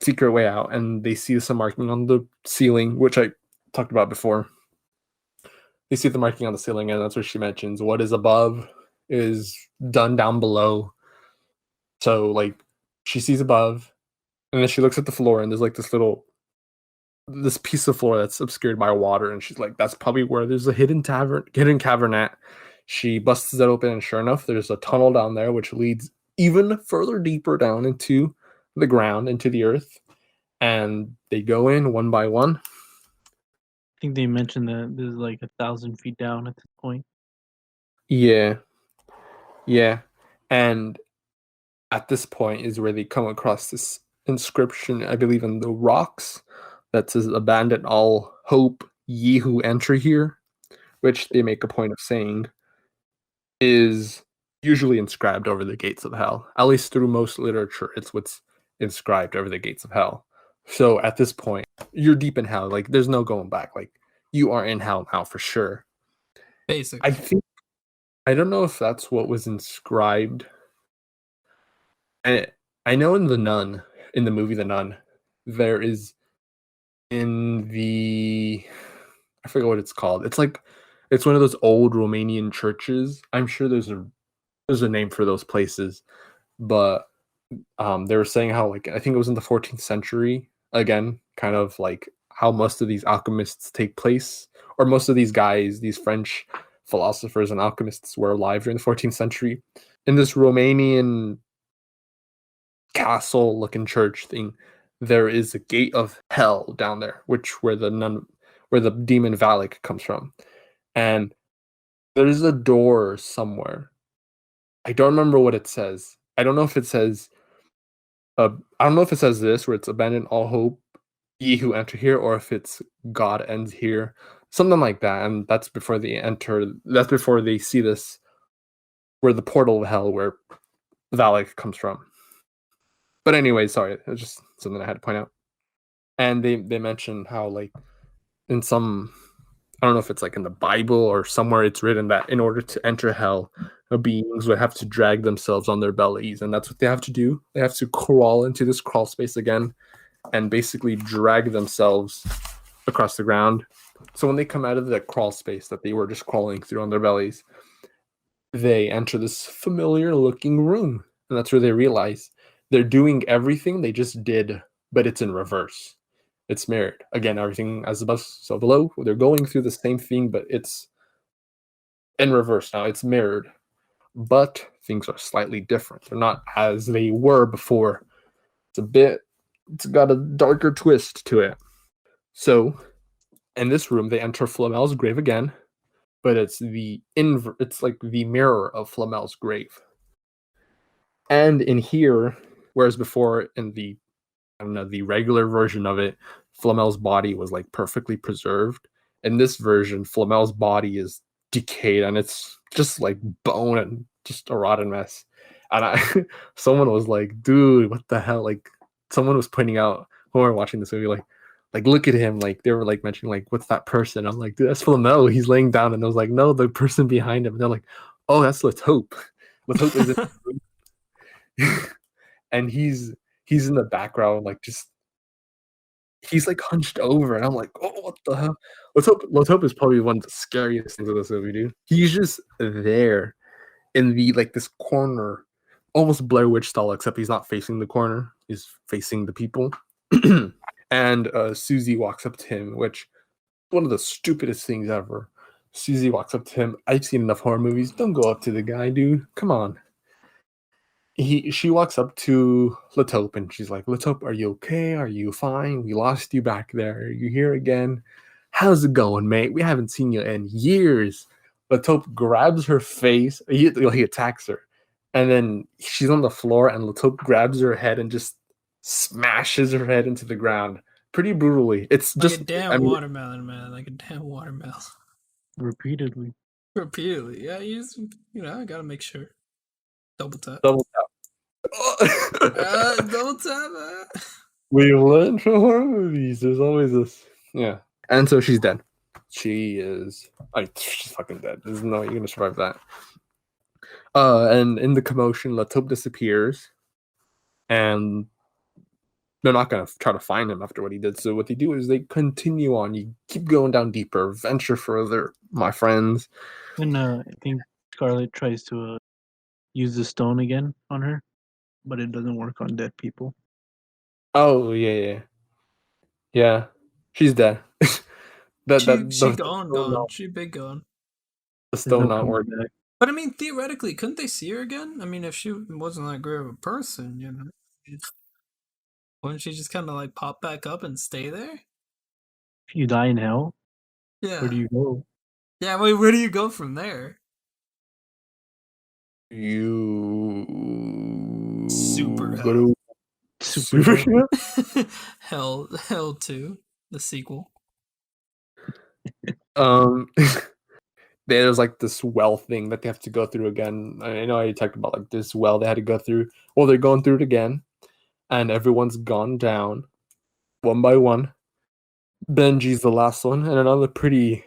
Speaker 1: secret way out. And they see some marking on the ceiling, which I talked about before. They see the marking on the ceiling, and that's where she mentions what is above is done down below. So like she sees above, and then she looks at the floor, and there's like this piece of floor that's obscured by water, and she's like, that's probably where there's a hidden cavernette. She busts that open, and sure enough, there's a tunnel down there which leads even further deeper down into the ground, into the earth. And they go in one by one.
Speaker 3: I think they mentioned that this is like 1,000 feet down at this point.
Speaker 1: Yeah. And at this point is where they come across this inscription, I believe, in the rocks that says, "Abandon all hope, ye who enter here," which they make a point of saying is usually inscribed over the gates of hell. At least through most literature, it's what's inscribed over the gates of hell. So at this point, you're deep in hell. Like, there's no going back. Like, you are in hell now for sure.
Speaker 2: Basically.
Speaker 1: I don't know if that's what was inscribed. I know in the movie The Nun, there is in the, I forget what it's called. It's one of those old Romanian churches. I'm sure there's a name for those places, but they were saying how, like, I think it was in the 14th century, again, kind of like how most of these alchemists take place, or most of these guys, these French philosophers and alchemists were alive during the 14th century. In this Romanian castle looking church thing, there is a gate of hell down there, where the demon Valak comes from. And there's a door somewhere. I don't remember what it says. I don't know if it says this, where it's abandon all hope, ye who enter here, or if it's God ends here, something like that. And that's before they enter. That's before they see this, where the portal of hell, where Valak comes from. But anyway, sorry, it's just something I had to point out. And they mention how, like, in some, I don't know if it's like in the Bible or somewhere, it's written that in order to enter hell, beings would have to drag themselves on their bellies, and that's what they have to do. They have to crawl into this crawl space again and basically drag themselves across the ground. So when they come out of that crawl space that they were just crawling through on their bellies, they enter this familiar looking room, and that's where they realize they're doing everything they just did, but it's in reverse. It's mirrored. Again, everything as above, so below. They're going through the same thing, but it's in reverse now. It's mirrored. But things are slightly different. They're not as they were before. It's got a darker twist to it. So, in this room, they enter Flamel's grave again, but it's like the mirror of Flamel's grave. And in here, whereas before in the regular version of it, Flamel's body was like perfectly preserved. In this version, Flamel's body is decayed, and it's just like bone and just a rotten mess. And someone was like, dude, what the hell? Like, someone was pointing out when we were watching this movie, like look at him. Like, they were like mentioning, like, what's that person? I'm like, dude, that's Flamel. He's laying down. And I was like, no, the person behind him. And they're like, oh, that's Latope. Latope is and he's in the background, like, just, he's like hunched over, and I'm like, oh, what the hell? Latope is probably one of the scariest things of this movie, dude. He's just there in the, like, this corner, almost Blair Witch style, except he's not facing the corner, he's facing the people. And Susie walks up to him, which, one of the stupidest things ever. Susie walks up to him. I've seen enough horror movies. Don't go up to the guy, dude. Come on. She walks up to Latope, and she's like, Latope, are you okay? Are you fine? We lost you back there. Are you here again? How's it going, mate? We haven't seen you in years. Latope grabs her face. He attacks her, and then she's on the floor, and Latope grabs her head and just smashes her head into the ground pretty brutally. It's
Speaker 2: like
Speaker 1: just,
Speaker 2: a damn watermelon, man. Like a damn watermelon.
Speaker 3: Repeatedly.
Speaker 2: Repeatedly. Yeah, I gotta make sure. Double tap.
Speaker 1: Double tap.
Speaker 2: Double tap.
Speaker 1: We learn from horror movies. There's always this. Yeah. And so she's dead. She's fucking dead. There's no way you're gonna survive that. And in the commotion, Latope disappears, and they're not gonna try to find him after what he did. So what they do is they continue on. You keep going down deeper, venture further, my friends.
Speaker 3: And I think Scarlet tries to use the stone again on her, but it doesn't work on dead people.
Speaker 1: Oh yeah. She's dead.
Speaker 2: She gone. She big gone.
Speaker 1: The stone not working.
Speaker 2: But I mean, theoretically, couldn't they see her again? I mean, if she wasn't that great of a person, wouldn't she just kind of like pop back up and stay there?
Speaker 3: If you die in hell,
Speaker 2: yeah,
Speaker 3: where do you go?
Speaker 2: Yeah, wait, where do you go from there?
Speaker 1: You
Speaker 2: super
Speaker 1: go to
Speaker 3: super
Speaker 2: hell. Hell 2, the sequel.
Speaker 1: There's like this well thing that they have to go through again. I know I talked about like this well they had to go through. Well, they're going through it again, and everyone's gone down one by one. Benji's the last one, and another pretty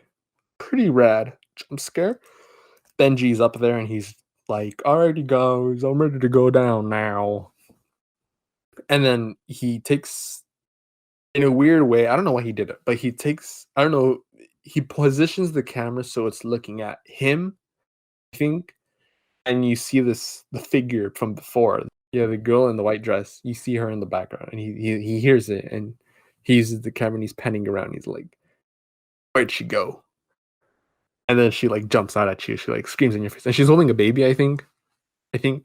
Speaker 1: rad jump scare. Benji's up there, and he's like, "Alrighty, guys, I'm ready to go down now." And then he takes, in a weird way, I don't know why he did it, but he positions the camera so it's looking at him, I think, and you see the figure from before. Yeah, the girl in the white dress. You see her in the background, and he hears it, and he uses the camera and he's penning around. He's like, "Where'd she go?" And then she like jumps out at you. She like screams in your face, and she's holding a baby. I think. I'm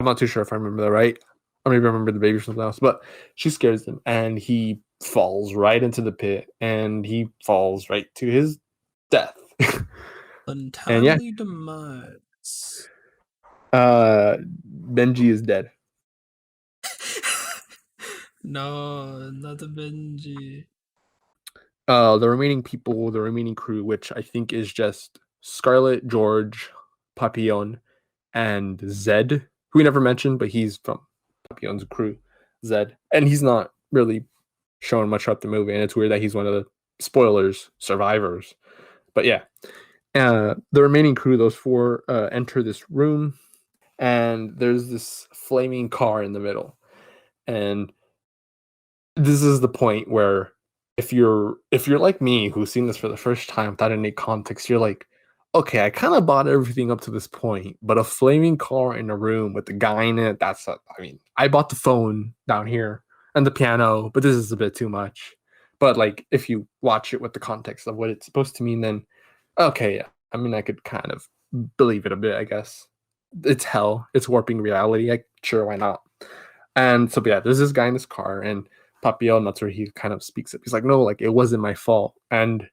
Speaker 1: not too sure if I remember that right. Or maybe I remember the baby or something else. But she scares him, and he falls right into the pit, and he falls right to his death.
Speaker 2: Untimely demise.
Speaker 1: Benji is dead.
Speaker 2: No, not the Benji.
Speaker 1: The remaining people, the remaining crew, which I think is just Scarlet, George, Papillon, and Zed, who we never mentioned, but he's from Papillon's crew, Zed. And he's not really shown much throughout the movie, and it's weird that he's one of the spoilers, survivors. But yeah. The remaining crew, those four, enter this room, and there's this flaming car in the middle. And this is the point where if you're like me, who's seen this for the first time without any context, you're like, okay, I kind of bought everything up to this point, but a flaming car in a room with a guy in it, I bought the phone down here and the piano, but this is a bit too much. But like, if you watch it with the context of what it's supposed to mean, then okay, yeah. I mean, I could kind of believe it a bit, I guess. It's hell. It's warping reality. Sure, why not? And so, yeah, there's this guy in this car, and Papillon, that's where he kind of speaks up. He's like, no, like, it wasn't my fault. And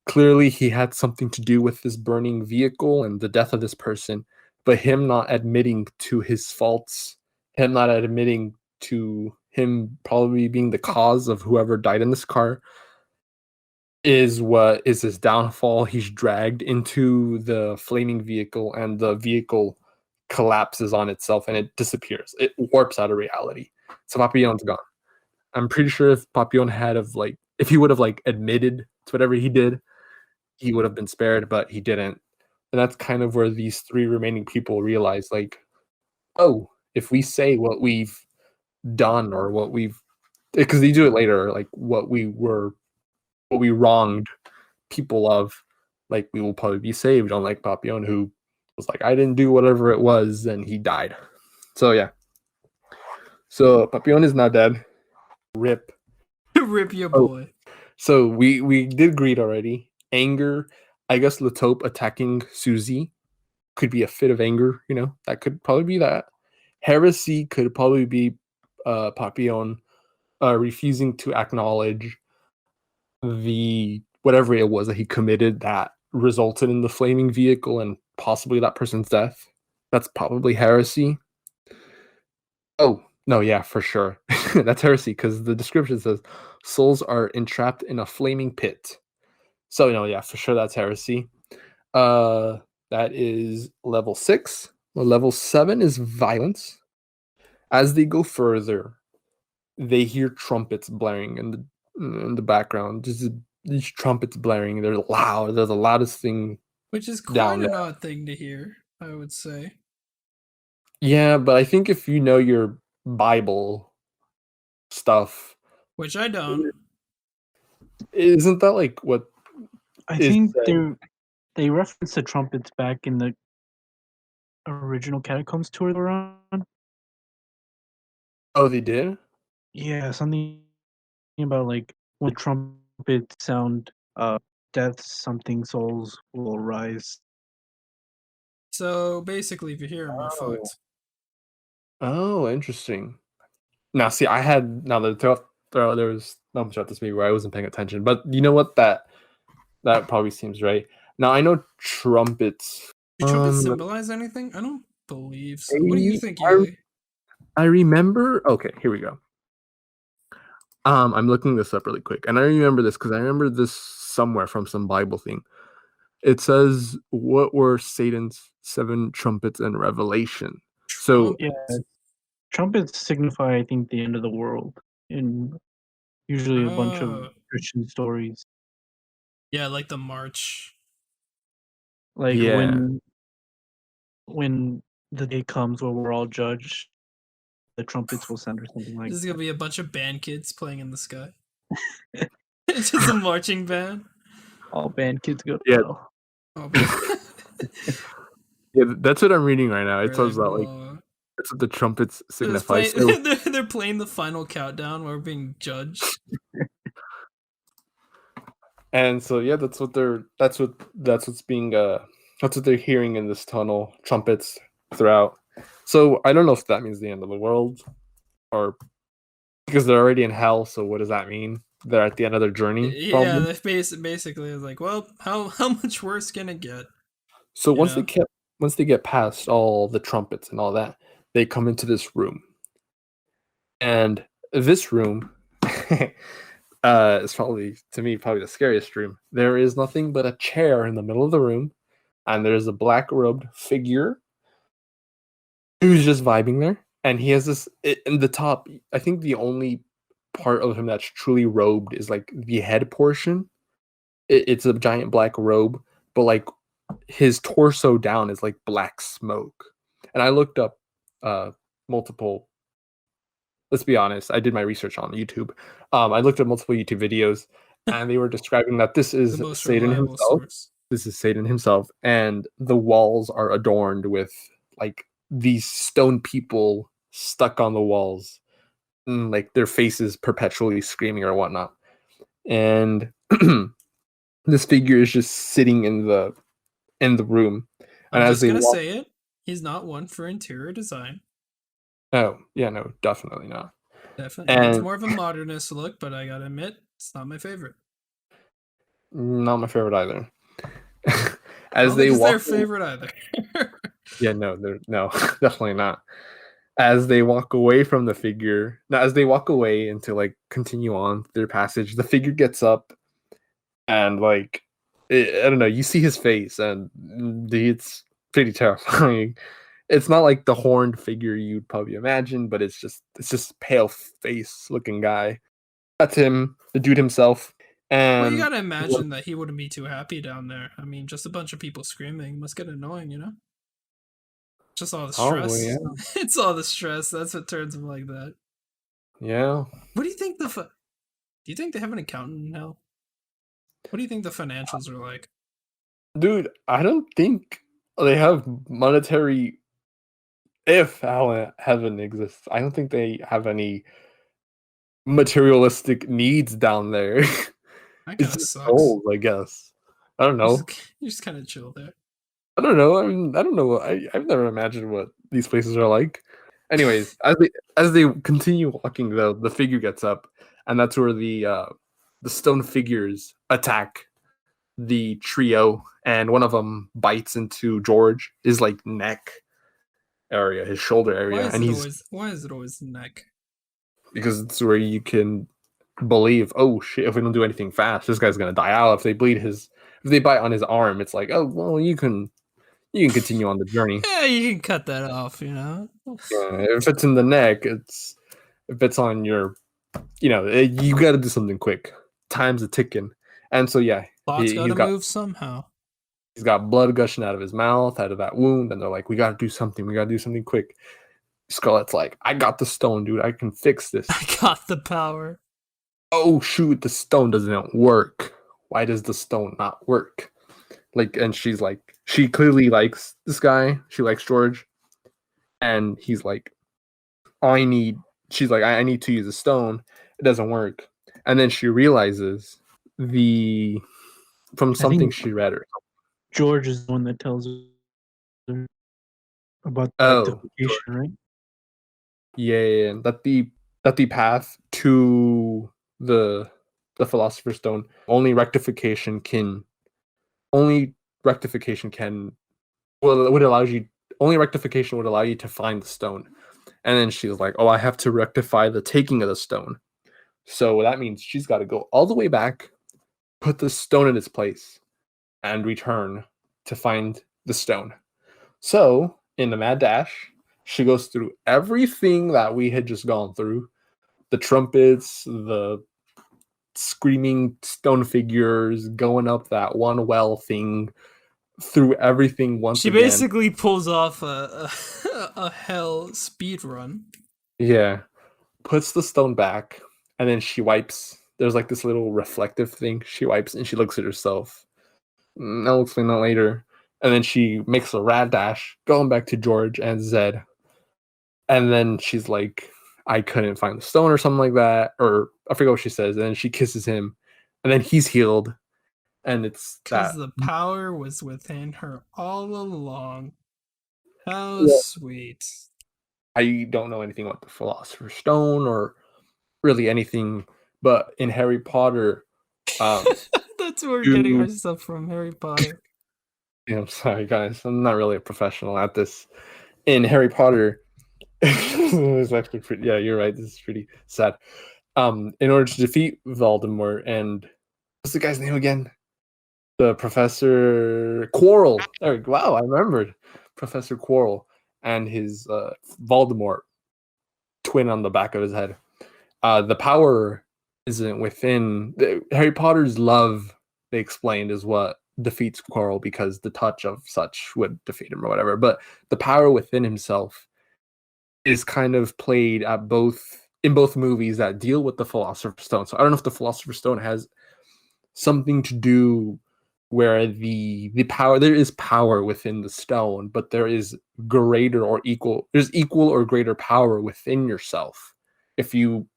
Speaker 1: clearly he had something to do with this burning vehicle and the death of this person, but him not admitting to his faults, him not admitting to him probably being the cause of whoever died in this car, is what is his downfall. He's dragged into the flaming vehicle, and the vehicle collapses on itself and it disappears. It warps out of reality. So Papillon's gone. I'm pretty sure if Papillon if he would have like admitted to whatever he did, he would have been spared, but he didn't. And that's kind of where these three remaining people realize, like, oh, if we say what we've done or what we've, because they do it later, like what we wronged people of, like, we will probably be saved, unlike Papillon, who was like, I didn't do whatever it was, and he died. So yeah. So Papillon is now dead. Rip.
Speaker 2: Rip your boy.
Speaker 1: So we did greed already. Anger. I guess Latope attacking Susie could be a fit of anger, that could probably be that. Heresy could probably be Papillon refusing to acknowledge the whatever it was that he committed that resulted in the flaming vehicle and possibly that person's death. That's probably heresy. Oh, no, yeah, for sure. That's heresy because the description says souls are entrapped in a flaming pit. So, no, yeah, for sure that's heresy. Uh, that is level 6. Well, level 7 is violence. As they go further, they hear trumpets blaring in the background. Just these trumpets blaring. They're loud. They're the loudest thing
Speaker 2: Which is quite
Speaker 1: down
Speaker 2: an
Speaker 1: there.
Speaker 2: odd thing to hear, I would say.
Speaker 1: Yeah, but I think if you know your Bible stuff,
Speaker 2: Which I don't.
Speaker 1: isn't that like what
Speaker 3: I
Speaker 1: is
Speaker 3: think
Speaker 1: said?
Speaker 3: they reference the trumpets back in the original Catacombs tour they're on.
Speaker 1: Oh, they did?
Speaker 3: Yeah, something about like when trumpets sound, death, something souls will rise.
Speaker 2: So basically, if you hear him, you're
Speaker 1: Oh.
Speaker 2: fucked.
Speaker 1: Oh, interesting. Now, see, I had now the there was moments throughout this movie where I wasn't paying attention, but you know what? That probably seems right. Now I know trumpets.
Speaker 2: Do trumpets symbolize anything? I don't believe so. What do you
Speaker 1: I,
Speaker 2: think,
Speaker 1: I
Speaker 2: Ely?
Speaker 1: I remember. Okay, here we go. I'm looking this up really quick, and I remember this because I remember this somewhere from some Bible thing. It says, "What were Satan's 7 trumpets in Revelation?" So,
Speaker 3: Yeah,
Speaker 2: Trumpets.
Speaker 3: trumpets signify, I think, the end of the world in usually a bunch of
Speaker 2: Oh,
Speaker 3: Christian stories.
Speaker 2: yeah, like the march.
Speaker 3: Like
Speaker 1: yeah,
Speaker 3: when the day comes where we're all judged, the trumpets will sound or something like
Speaker 2: This is gonna
Speaker 3: that.
Speaker 2: be a bunch of band kids playing in the sky. It's just a marching band.
Speaker 3: All band kids go to
Speaker 1: yeah,
Speaker 3: hell.
Speaker 2: Oh,
Speaker 1: yeah. That's what I'm reading right now. It
Speaker 2: where they
Speaker 1: says that like
Speaker 2: go.
Speaker 1: that's what the trumpets
Speaker 2: They're just
Speaker 1: signify.
Speaker 2: playing.
Speaker 1: So,
Speaker 2: They're playing the final countdown. While we're being judged.
Speaker 1: and so yeah, that's what's being that's what they're hearing in this tunnel. Trumpets throughout. So I don't know if that means the end of the world or because they're already in hell. So what does that mean? They're at the end of their journey,
Speaker 2: Yeah,
Speaker 1: probably.
Speaker 2: they're basically like, well, how much worse can it get?
Speaker 1: So
Speaker 2: You know.
Speaker 1: once they get past all the trumpets and all that, they come into this room, and this room is probably to me probably the scariest room. There is nothing but a chair in the middle of the room, and there's a black robed figure who's just vibing there, and he has this in the top. I think the only part of him that's truly robed is like the head portion. It's a giant black robe, but like his torso down is like black smoke. And I looked up multiple. Let's be honest, I did my research on YouTube. I looked at multiple YouTube videos, and they were describing that this
Speaker 2: The
Speaker 1: is
Speaker 2: most
Speaker 1: Satan
Speaker 2: reliable
Speaker 1: himself.
Speaker 2: source.
Speaker 1: This is Satan himself, and the walls are adorned with like these stone people stuck on the walls, and, like their faces perpetually screaming or whatnot. And this figure is just sitting in the room, and
Speaker 2: I'm
Speaker 1: as
Speaker 2: just
Speaker 1: they
Speaker 2: gonna
Speaker 1: walk.
Speaker 2: say it. He's not one for interior design.
Speaker 1: Oh yeah, no, definitely not.
Speaker 2: Definitely, he needs
Speaker 1: And
Speaker 2: more of a modernist look, but I gotta admit, it's not my favorite.
Speaker 1: not my favorite either.
Speaker 2: I
Speaker 1: As
Speaker 2: don't think
Speaker 1: they
Speaker 2: it's their
Speaker 1: walk,
Speaker 2: favorite either.
Speaker 1: yeah, no, no, definitely not. As they walk away from the figure, now as they walk away and to like continue on their passage, the figure gets up and like I don't know, you see his face and it's pretty terrifying. It's not like the horned figure you'd probably imagine, but it's just pale face looking guy. That's him, the dude himself,
Speaker 2: Well, you
Speaker 1: and
Speaker 2: gotta imagine that he wouldn't be too happy down there. I mean, just a bunch of people screaming must get annoying, you know? Just all the
Speaker 1: probably
Speaker 2: stress.
Speaker 1: yeah,
Speaker 2: It's all the stress. That's what turns him like that.
Speaker 1: yeah.
Speaker 2: What do you think do you think they have an accountant in hell? What do you think the financials are like?
Speaker 1: Dude, I don't think they have monetary if heaven exists. I don't think they have any materialistic needs down there.
Speaker 2: That kind
Speaker 1: It's
Speaker 2: of
Speaker 1: just
Speaker 2: sucks.
Speaker 1: souls, I guess. I don't know.
Speaker 2: You just kind of chill there.
Speaker 1: I don't know. I mean, I don't know. I've never imagined what these places are like. Anyways, as they continue walking, though, the figure gets up, and that's where the stone figures attack the trio, and one of them bites into George, his like neck, area, his shoulder area,
Speaker 2: Why is it always the neck?
Speaker 1: Because it's where you can believe, oh shit, if we don't do anything fast, this guy's gonna die out. If they bite on his arm, it's like, oh well, you can continue on the journey.
Speaker 2: Yeah, you can cut that off, you know.
Speaker 1: If it's in the neck, if it's on your, you got to do something quick. Time's a ticking, and so yeah,
Speaker 2: Plot's got to move somehow.
Speaker 1: He's got blood gushing out of his mouth, out of that wound, and they're like, we got to do something. We got to do something quick. Scarlett's like, I got the stone, dude. I can fix this.
Speaker 2: I got the power.
Speaker 1: Oh shoot, the stone doesn't work. Why does the stone not work? Like, and she's like, she clearly likes this guy. She likes George, and he's like, I need to use a stone. It doesn't work. And then she realizes from something she read or
Speaker 3: George is the one that tells her about the rectification, right?
Speaker 1: Yeah, that the path to the philosopher's stone, only rectification can only rectification would allow you to find the stone. And then she was like, oh, I have to rectify the taking of the stone. So that means she's got to go all the way back, put the stone in its place, and return to find the stone. So in the mad dash, she goes through everything that we had just gone through. The trumpets, the screaming stone figures, going up that one well thing, through everything once again.
Speaker 2: She basically pulls off a hell speed run.
Speaker 1: Yeah. Puts the stone back, and then she wipes. There's like this little reflective thing. She wipes and she looks at herself. I'll explain that later. And then she makes a rad dash, going back to George and Zed. And then she's like, I couldn't find the stone or something like that. Or I forget what she says. And then she kisses him. And then he's healed. And it's
Speaker 2: because the power was within her all along. How sweet.
Speaker 1: I don't know anything about the Philosopher's Stone or really anything, but in Harry Potter,
Speaker 2: that's where we're getting our stuff from, Harry Potter.
Speaker 1: Yeah, I'm sorry, guys. I'm not really a professional at this. In Harry Potter, it's actually pretty. Yeah, you're right. This is pretty sad. In order to defeat Voldemort, and what's the guy's name again? The Professor Quirrell. Wow, I remembered Professor Quirrell and his Voldemort twin on the back of his head. The power isn't within Harry Potter's love. They explained is what defeats Quirrell because the touch of such would defeat him or whatever. But the power within himself is kind of played in both movies that deal with the Philosopher's Stone. So I don't know if the Philosopher's Stone has something to do where the power, there is power within the stone, but there's equal or greater power within yourself if you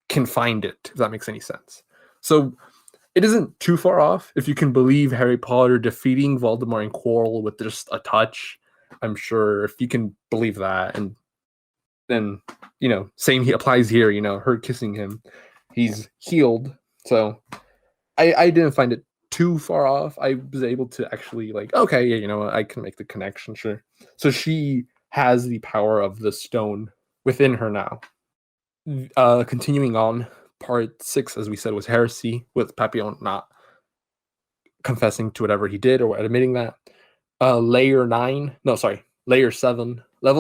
Speaker 1: can find it, if that makes any sense. So it isn't too far off if you can believe Harry Potter defeating Voldemort and Quirrell with just a touch. I'm sure if you can believe that, and then same he applies here. Her kissing him, he's healed. So I didn't find it too far off. I was able to actually okay, yeah, I can make the connection, sure. So she has the power of the stone within her now. Continuing on, part 6, as we said, was heresy, with Papillon not confessing to whatever he did or admitting that. Level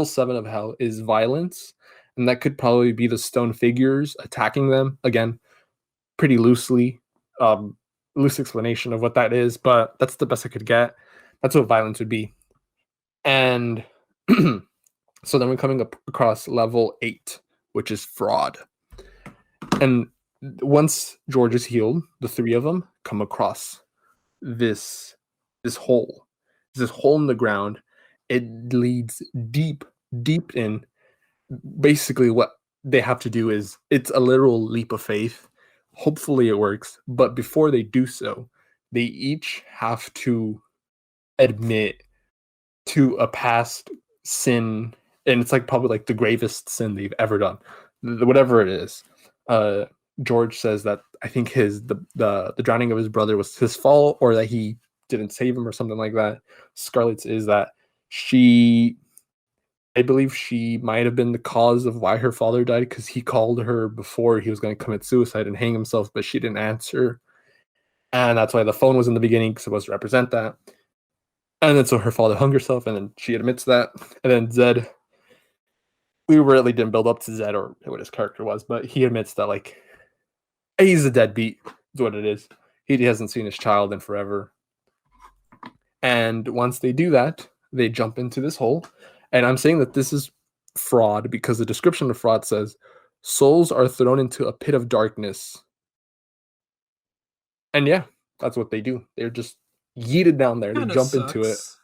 Speaker 1: 7 of hell is violence, and that could probably be the stone figures attacking them. Again, pretty loose explanation of what that is, but that's the best I could get. That's what violence would be. And so then we're coming up across level 8, which is fraud. And once George is healed, the three of them come across this hole. This hole in the ground. It leads deep in. Basically, what they have to do is, it's a literal leap of faith. Hopefully it works, but before they do so, they each have to admit to a past sin, and it's probably the gravest sin they've ever done, whatever it is. George says that I think the drowning of his brother was his fault, or that he didn't save him or something like that. Scarlett's is that she I believe she might have been the cause of why her father died because he called her before he was going to commit suicide and hang himself, but she didn't answer. And that's why the phone was in the beginning, supposed to represent that. And then so her father hung herself, and then she admits that. And then Zed, we really didn't build up to Zed or what his character was, but he admits that, like, he's a deadbeat, is what it is. He hasn't seen his child in forever. And once they do that, they jump into this hole. And I'm saying that this is fraud because the description of fraud says souls are thrown into a pit of darkness. And yeah, that's what they do. They're just yeeted down there. They
Speaker 2: Kind of
Speaker 1: jump into it.
Speaker 2: sucks.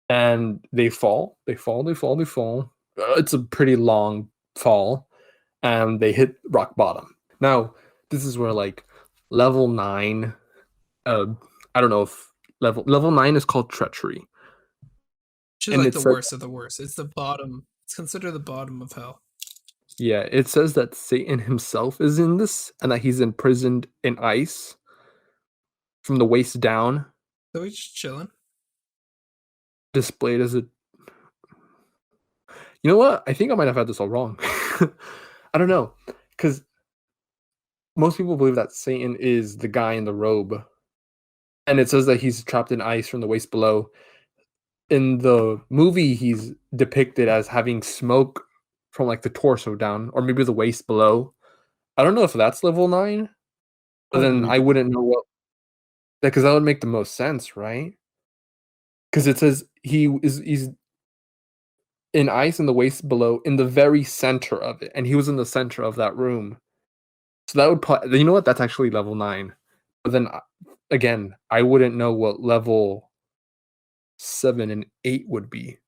Speaker 1: And they fall. They fall. They fall. They fall. It's a pretty long fall. And they hit rock bottom. Now, this is where, like, level 9, I don't know if level 9 is called treachery.
Speaker 2: Which is
Speaker 1: And
Speaker 2: like the worst of the worst. It's the bottom. It's considered the bottom of hell.
Speaker 1: Yeah, it says that Satan himself is in this and that he's imprisoned in ice from the waist down,
Speaker 2: So he's just chilling.
Speaker 1: displayed as a. You know what? I think I might have had this all wrong. I don't know. Because most people believe that Satan is the guy in the robe. And it says that he's trapped in ice from the waist below. In the movie, he's depicted as having smoke from, like, the torso down, or maybe the waist below. I don't know if that's level 9, but then I wouldn't know what. Because that would make the most sense, right? Because it says he's in ice in the waist below, in the very center of it, and he was in the center of that room. So that would you know what? That's actually level 9. But then again, I wouldn't know what level 7 and 8 would be.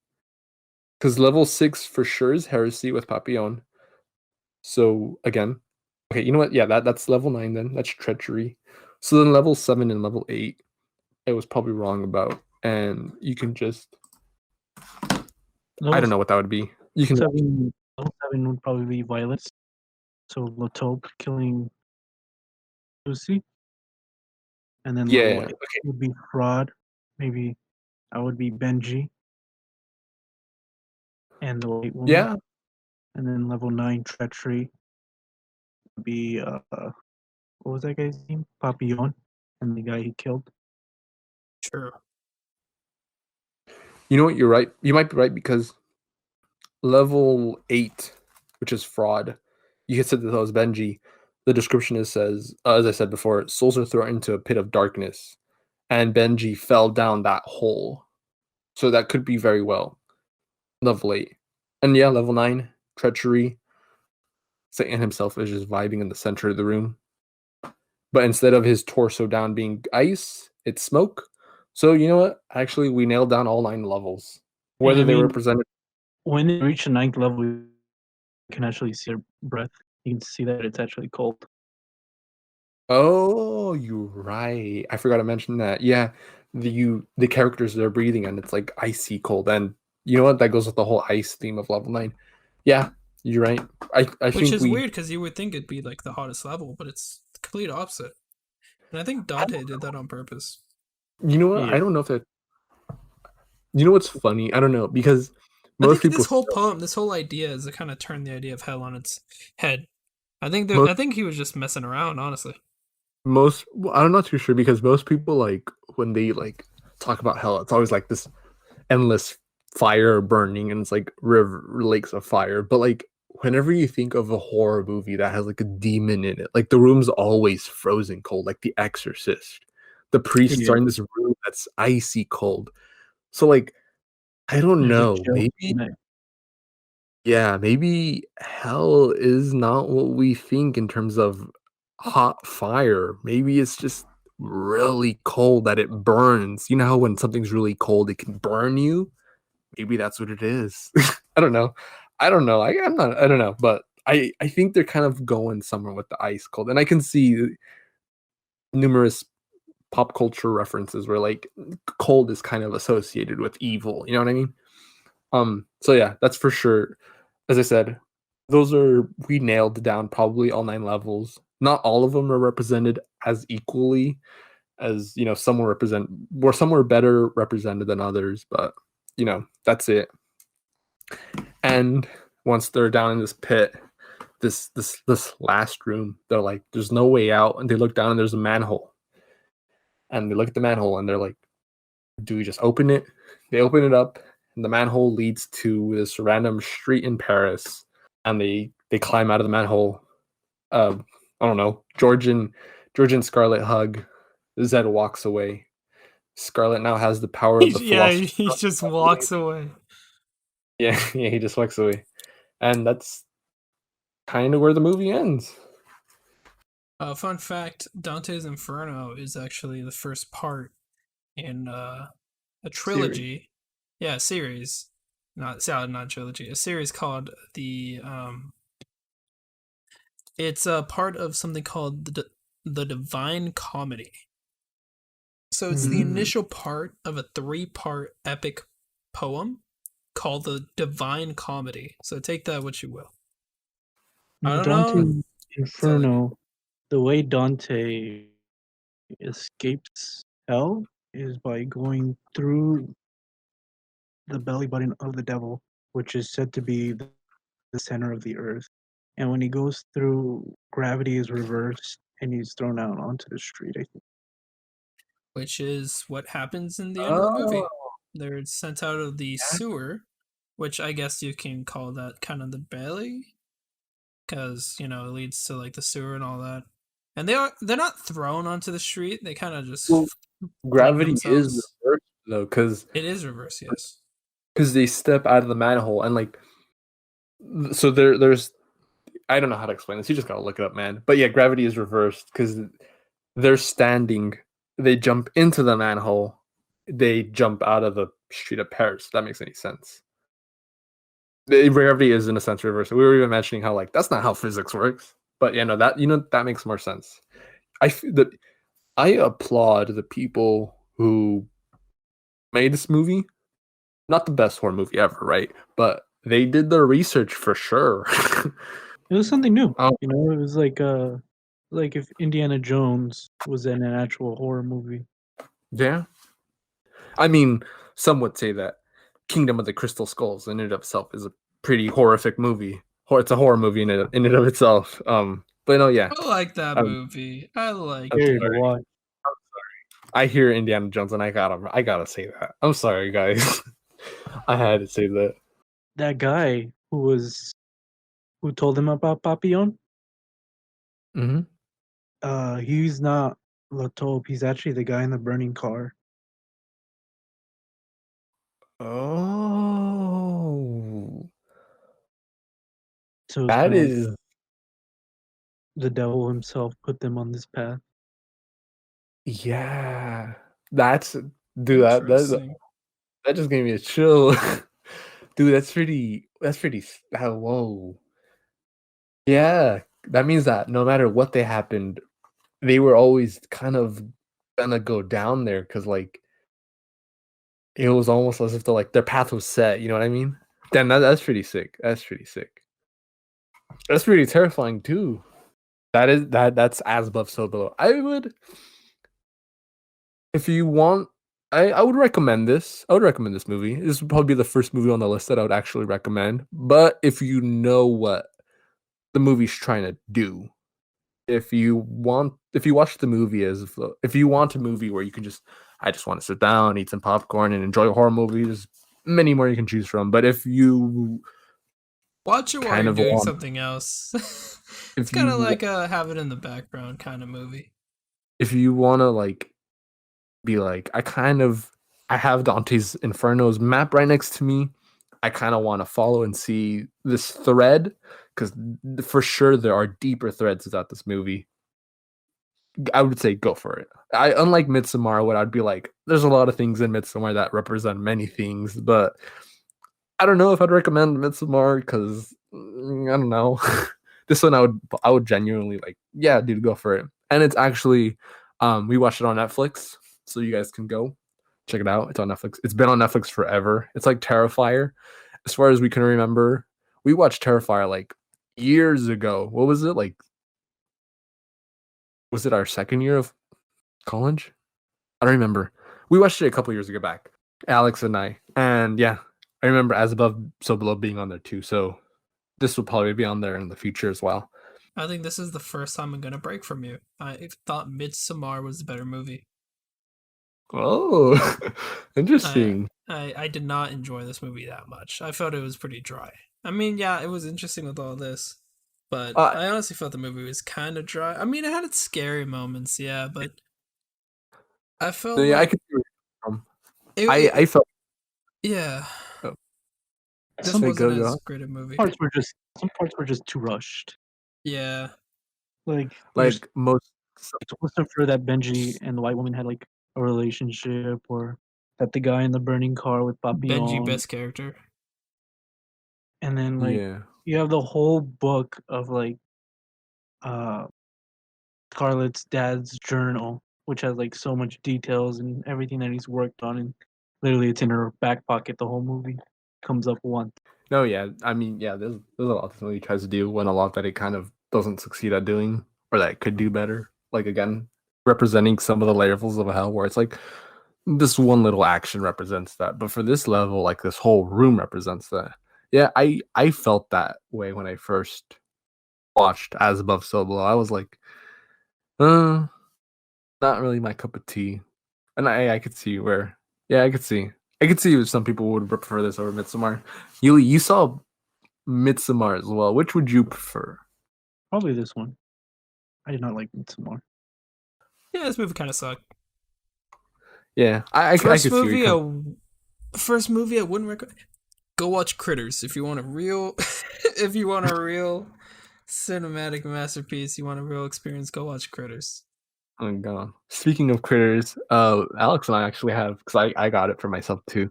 Speaker 1: Because level 6 for sure is heresy with Papillon. So again, okay, you know what? Yeah, that's level 9 then. That's treachery. So then level 7 and level 8, I was probably wrong about. And you can just I don't know what that would be. You can
Speaker 3: level 7 would probably be violence. So Lotop killing Lucy. And then level 8 would be fraud. Maybe I would be Benji. And the white woman.
Speaker 1: Yeah.
Speaker 3: And then level 9 treachery would be what was that guy's name? Papillon. And the guy he killed.
Speaker 2: True.
Speaker 1: You know what? You're right. You might be right because level 8, which is fraud, you said that was Benji. The description says, as I said before, souls are thrown into a pit of darkness, and Benji fell down that hole. So that could be very well level 8. And yeah, level 9, treachery. Satan himself is just vibing in the center of the room. But instead of his torso down being ice, it's smoke. So you know what? Actually, we nailed down all 9 levels. Whether they represented.
Speaker 3: When they reach the 9th level, you can actually see their breath. You can see that it's actually cold.
Speaker 1: Oh, you're right. I forgot to mention that. Yeah, the characters they're breathing and it's like icy cold. And you know what? That goes with the whole ice theme of level 9. Yeah, you're right. I
Speaker 2: Which
Speaker 1: think
Speaker 2: is weird because you would think it'd be like the hottest level, but it's the complete opposite. And I think Dante did that on purpose.
Speaker 1: You know what?
Speaker 3: Yeah.
Speaker 1: I don't know if it. You know what's funny? I don't know because most people.
Speaker 2: This whole poem, this whole idea is to kind of turn the idea of hell on its head. I think he was just messing around, honestly.
Speaker 1: I'm not too sure because most people, like, when they, like, talk about hell, it's always like this endless fire burning and it's like lakes of fire. But, like, whenever you think of a horror movie that has, like, a demon in it, like, the room's always frozen cold, like The Exorcist. The priests are in this room that's icy cold. So, like, I don't know. Maybe hell is not what we think in terms of hot fire. Maybe it's just really cold that it burns. You know how when something's really cold, it can burn you? Maybe that's what it is. I don't know. I don't know. But I think they're kind of going somewhere with the ice cold. And I can see numerous pop culture references where, like, cold is kind of associated with evil. You know what I mean? So yeah, that's for sure. As I said, we nailed down probably all 9 levels. Not all of them are represented as equally as, you know, some were better represented than others, but, you know, that's it. And once they're down in this pit, this last room, they're like, there's no way out, and they look down and there's a manhole. And they look at the manhole and they're like, do we just open it? They open it up, and the manhole leads to this random street in Paris, and they climb out of the manhole. I don't know. Georgian Scarlet hug. Zed walks away. Scarlet now has the power of the philosopher.
Speaker 2: He just walks away.
Speaker 1: Yeah, he just walks away. And that's kind of where the movie ends.
Speaker 2: Fun fact, Dante's Inferno is actually the first part in a trilogy.
Speaker 1: Series.
Speaker 2: Yeah, series. Not trilogy. A series called the it's a part of something called the Divine Comedy. So it's the initial part of a 3-part epic poem called the Divine Comedy. So take that what you will. I don't
Speaker 3: Dante
Speaker 2: know.
Speaker 3: Inferno, the way Dante escapes hell is by going through the belly button of the devil, which is said to be the center of the earth. And when he goes through, gravity is reversed and he's thrown out onto the street, I think.
Speaker 2: Which is what happens in the end of the movie.
Speaker 1: Oh,
Speaker 2: They're sent out of the sewer, which I guess you can call that kind of the belly, because it leads to like the sewer and all that. And they're not thrown onto the street. They kind of just
Speaker 1: gravity is
Speaker 2: themselves.
Speaker 1: reversed though, because
Speaker 2: It is reverse, yes.
Speaker 1: Because they step out of the manhole and like, so there's I don't know how to explain this. You just gotta look it up, man. But yeah, gravity is reversed because they're standing. They jump into the manhole. They jump out of the street of Paris. If that makes any sense. Gravity is in a sense reversed. We were even mentioning how like that's not how physics works. But yeah, no, that makes more sense. I applaud the people who made this movie. Not the best horror movie ever, right? But they did their research for sure.
Speaker 3: It was something new.
Speaker 1: Oh.
Speaker 3: It was like if Indiana Jones was in an actual horror movie.
Speaker 1: Yeah. I mean, some would say that Kingdom of the Crystal Skulls in and of itself is a pretty horrific movie. It's a horror movie in and of itself. But no, yeah.
Speaker 2: I like that movie. I like
Speaker 3: Scary
Speaker 2: it.
Speaker 3: to watch.
Speaker 1: I hear Indiana Jones and I gotta say that. I'm sorry, guys. I had to say that.
Speaker 3: That guy who told him about Papillon, he's not La Taupe, he's actually the guy in the burning car.
Speaker 1: Oh.
Speaker 3: So it's
Speaker 1: That
Speaker 3: kind of
Speaker 1: is
Speaker 3: the devil himself put them on this path.
Speaker 1: yeah. That's dude,
Speaker 2: Interesting.
Speaker 1: that just gave me a chill. Dude, that's pretty whoa. Yeah. That means that no matter what they happened, they were always kind of gonna go down there because like it was almost as if their path was set, you know what I mean? Damn, that's pretty sick. That's pretty sick. That's pretty terrifying too. That's as above so below. I would, if you want, I would recommend this. I would recommend this movie. This would probably be the first movie on the list that I would actually recommend. But if you know what the movie's trying to do, if you watch the movie if you want a movie where you can I just want to sit down, eat some popcorn, and enjoy a horror movie, there's many more you can choose from. But if you
Speaker 2: watch it while
Speaker 1: kind
Speaker 2: you're
Speaker 1: of
Speaker 2: doing
Speaker 1: want,
Speaker 2: something else. It's
Speaker 1: if
Speaker 2: kind of
Speaker 1: you
Speaker 2: like a have it in the background kind of movie.
Speaker 1: if you want to be like, I have Dante's Inferno's map right next to me. I kind of want to follow and see this thread because for sure there are deeper threads without this movie. I would say go for it. Unlike Midsommar, what I'd be like, there's a lot of things in Midsommar that represent many things, but I don't know if I'd recommend Midsommar because I don't know. This one I would genuinely like, yeah, dude, go for it. And it's actually, we watched it on Netflix, so you guys can go check it out. It's on Netflix. It's been on Netflix forever. It's like Terrifier, as far as we can remember. We watched Terrifier like years ago. What was it like? Was it our second year of college? I don't remember. We watched it a couple years ago back, Alex and I, and yeah, I remember As Above, So Below being on there too. So this will probably be on there in the future as well.
Speaker 2: I think this is the first time I'm gonna break from you. I thought Midsommar was the better movie.
Speaker 1: Oh, interesting.
Speaker 2: I did not enjoy this movie that much. I felt it was pretty dry. I mean, yeah, it was interesting with all this, but
Speaker 1: Uh,
Speaker 2: I honestly felt the movie was kind of dry. I mean, it had its scary moments, yeah, but I felt
Speaker 1: yeah, I
Speaker 2: like
Speaker 1: could see where you're from.
Speaker 2: it
Speaker 1: I felt.
Speaker 2: yeah,
Speaker 1: Oh,
Speaker 2: this
Speaker 3: Some
Speaker 2: wasn't
Speaker 1: go on.
Speaker 2: as great a movie.
Speaker 3: some parts were just too rushed.
Speaker 2: Yeah,
Speaker 3: Like you're
Speaker 1: Like most.
Speaker 3: supposed to infer that Benji and the white woman had like a relationship, or that the guy in the burning car with
Speaker 2: Benji
Speaker 3: Papillon,
Speaker 2: best character.
Speaker 3: and then like
Speaker 1: Yeah.
Speaker 3: you have the whole book of like uh Scarlett's dad's journal, which has like so much details and everything that he's worked on, and literally it's in her back pocket the whole movie. Comes up once.
Speaker 1: No, yeah. I mean, yeah. There's a lot this movie tries to do, and a lot that it kind of doesn't succeed at doing, or that it could do better. Like again, representing some of the levels of hell, where it's like this one little action represents that, but for this level, like this whole room represents that. Yeah, I felt that way when I first watched As Above, So Below. I was like, not really my cup of tea, and I could see where, yeah, I could see if some people would prefer this over Midsommar. You saw Midsommar as well. Which would you prefer?
Speaker 3: Probably this one. I did not like Midsommar.
Speaker 2: Yeah, this movie kind of sucked.
Speaker 1: Yeah, I could see where you come.
Speaker 2: First movie I wouldn't recommend. Go watch Critters if you want a real, if you want a real cinematic masterpiece. You want a real experience. Go watch Critters.
Speaker 1: Oh god. Speaking of critters, Alex and I actually have, because I got it for myself too.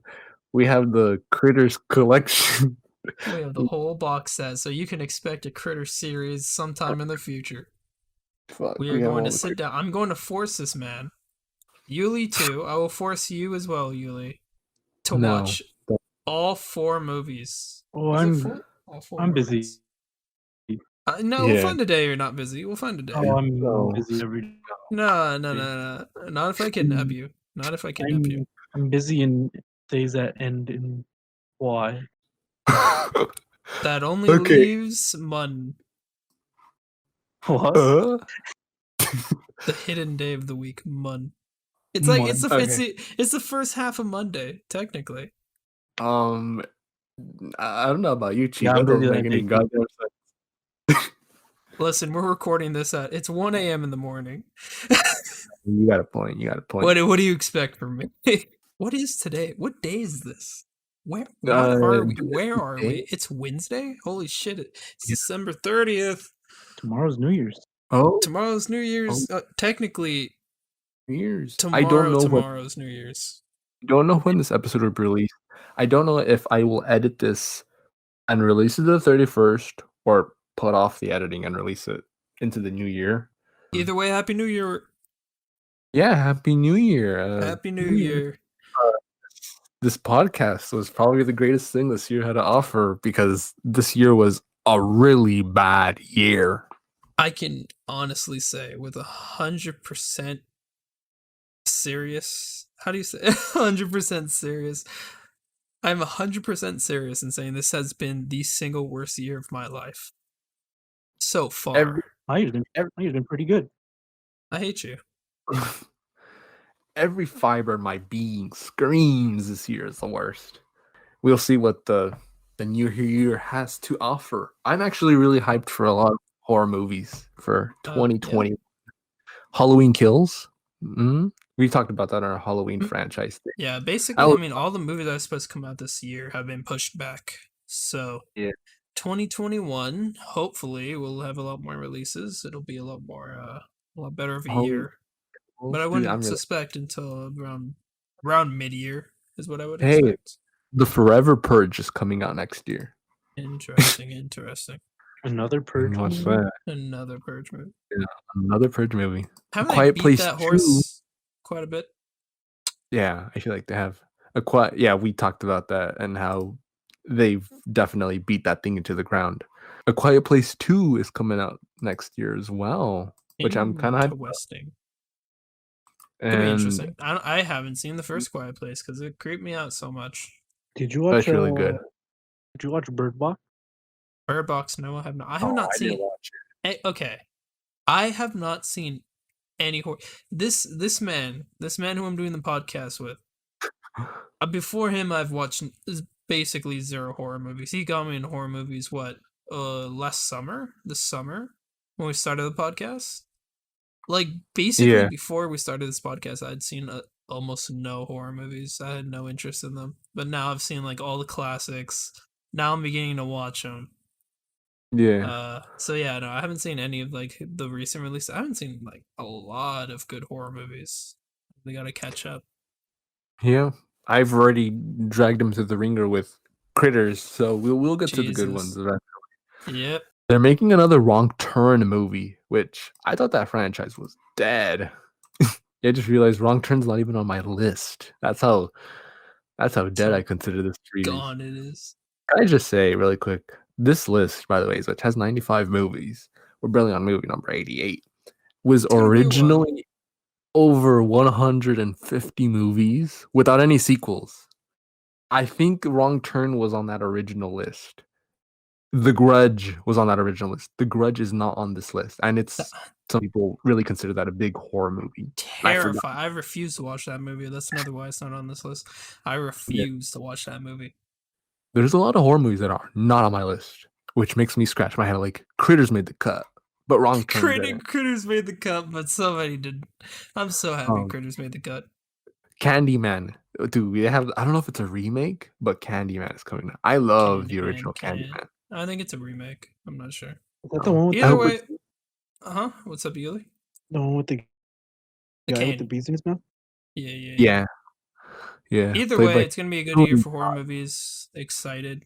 Speaker 1: We have the Critters collection.
Speaker 2: We have the whole box set, so you can expect a Critter series sometime in the future.
Speaker 1: Fuck,
Speaker 2: We are
Speaker 1: we have
Speaker 2: going
Speaker 1: all
Speaker 2: to
Speaker 1: the
Speaker 2: sit down. I'm going to force this man, Yuli too. I will force you as well, Yuli, to
Speaker 1: No.
Speaker 2: watch all 4 movies.
Speaker 3: Oh,
Speaker 2: Is it 4? All 4
Speaker 3: I'm busy.
Speaker 2: movies. No, we'll
Speaker 1: Yeah.
Speaker 2: find a day you're not busy. We'll find a day.
Speaker 3: Oh, I'm
Speaker 1: No.
Speaker 3: busy every day.
Speaker 2: No. Not if I kidnap you. Not if I kidnap you.
Speaker 3: I'm busy in days that end in Y.
Speaker 2: That only
Speaker 1: Okay.
Speaker 2: leaves Mun,
Speaker 3: What?
Speaker 2: the hidden day of the week. Mun. It's like it's the
Speaker 1: Okay.
Speaker 2: it's the first half of Monday, technically.
Speaker 1: I don't know about you, Chief.
Speaker 3: Yeah, I'm
Speaker 1: That
Speaker 3: busy
Speaker 1: doesn't
Speaker 3: that
Speaker 1: make any
Speaker 3: day.
Speaker 1: goddamn sense.
Speaker 2: Listen, we're recording this at it's 1 a.m. in the morning.
Speaker 1: You got a point. You got a point.
Speaker 2: What do you expect from me? What is today? What day is this? What are we? Where are we? It's Wednesday? Holy shit. It's December 30th.
Speaker 3: Tomorrow's New Year's.
Speaker 1: Oh,
Speaker 2: Tomorrow's New Year's. Technically,
Speaker 1: New Year's.
Speaker 2: tomorrow's New Year's.
Speaker 1: I don't know when this episode will be released. I don't know if I will edit this and release it the 31st or put off the editing and release it into the new year.
Speaker 2: Either way, Happy New Year.
Speaker 1: Yeah, Happy New Year.
Speaker 2: Happy New Year.
Speaker 1: This podcast was probably the greatest thing this year had to offer because this year was a really bad year.
Speaker 2: I can honestly say with 100% serious. How do you say 100% serious? I'm 100% serious in saying this has been the single worst year of my life so far.
Speaker 3: My year's been pretty good.
Speaker 2: I hate you.
Speaker 1: Every fiber of my being screams this year is the worst. We'll see what the new year has to offer. I'm actually really hyped for a lot of horror movies for 2020. Yeah. Halloween Kills. Mm-hmm. We talked about that in our Halloween franchise thing.
Speaker 2: Yeah, basically, I mean, all the movies that are supposed to come out this year have been pushed back. So,
Speaker 1: yeah,
Speaker 2: 2021, hopefully, we'll have a lot more releases. It'll be a lot better of a year. But I wouldn't suspect until around mid-year is what I would expect.
Speaker 1: The Forever Purge is coming out next year.
Speaker 2: Interesting.
Speaker 3: Another Purge
Speaker 1: What's
Speaker 3: movie?
Speaker 1: that?
Speaker 2: Another Purge movie.
Speaker 1: Yeah, another Purge movie.
Speaker 2: Haven't
Speaker 1: Quiet
Speaker 2: they beat
Speaker 1: Place
Speaker 2: that
Speaker 1: 2.
Speaker 2: horse quite a bit?
Speaker 1: Yeah, I feel like they have. Yeah, we talked about that and how they've definitely beat that thing into the ground. A Quiet Place 2 is coming out next year as well, which I'm kind of hyped about.
Speaker 2: Could be interesting. I haven't seen the first Quiet Place because it creeped me out so much.
Speaker 3: Did you watch?
Speaker 1: That's really good.
Speaker 3: Did you watch Bird Box?
Speaker 2: Bird Box? No, I have not. I have not
Speaker 1: I
Speaker 2: seen.
Speaker 1: didn't watch
Speaker 2: Okay, I have not seen any horror. This man who I'm doing the podcast with. Before him, I've watched basically zero horror movies. He got me in horror movies. What? This summer, when we started the podcast. Like basically
Speaker 1: Yeah.
Speaker 2: before we started this podcast, I'd seen almost no horror movies. I had no interest in them. But now I've seen like all the classics. Now I'm beginning to watch them.
Speaker 1: Yeah.
Speaker 2: So yeah, no, I haven't seen any of like the recent releases. I haven't seen like a lot of good horror movies. They gotta catch up.
Speaker 1: Yeah. I've already dragged him through the ringer with Critters, so we'll get to the good ones
Speaker 2: Jesus.
Speaker 1: eventually.
Speaker 2: Yep.
Speaker 1: They're making another Wrong Turn movie, which I thought that franchise was dead. I just realized Wrong Turn's not even on my list. That's how dead I consider this series.
Speaker 2: Gone it is.
Speaker 1: Can I just say really quick, this list, by the way, which has 95 movies, we're barely on movie number 88, was originally over 150 movies without any sequels. I think Wrong Turn was on that original list. The Grudge was on that original list. The Grudge is not on this list, and it's some people really consider that a big horror movie.
Speaker 2: Terrified. I refuse to watch that movie. That's another why it's not on this list. I refuse to watch that movie.
Speaker 1: There's a lot of horror movies that are not on my list, which makes me scratch my head. Like Critters made the cut, but Wrong Turn didn't.
Speaker 2: Critters made the cut, but somebody didn't. I'm so happy Critters made the cut.
Speaker 1: Candyman, dude. We have. I don't know if it's a remake, but Candyman is coming out. I love the original Candyman.
Speaker 2: I think it's a remake. I'm not sure.
Speaker 3: Is that the one with
Speaker 2: either way? What's up, Yuli?
Speaker 3: The one with the guy with the bees in his mouth?
Speaker 1: Yeah.
Speaker 2: Either way, it's gonna be a good year for horror movies. Excited.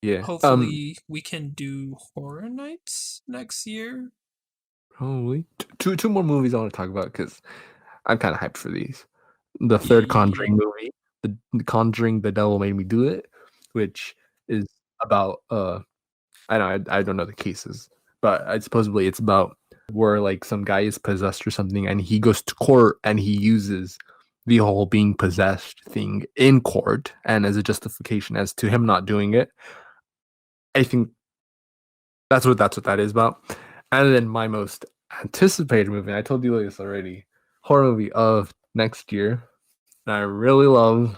Speaker 1: Yeah.
Speaker 2: Hopefully, we can do horror nights next year.
Speaker 1: Probably two more movies I want to talk about because I'm kind of hyped for these. The third Conjuring movie, the Conjuring, The Devil Made Me Do It, which is about I don't know the cases, but supposedly it's about where like some guy is possessed or something, and he goes to court and he uses the whole being possessed thing in court and as a justification as to him not doing it. I think that's what that is about. And then my most anticipated movie, I told you this already, horror movie of next year. And I really love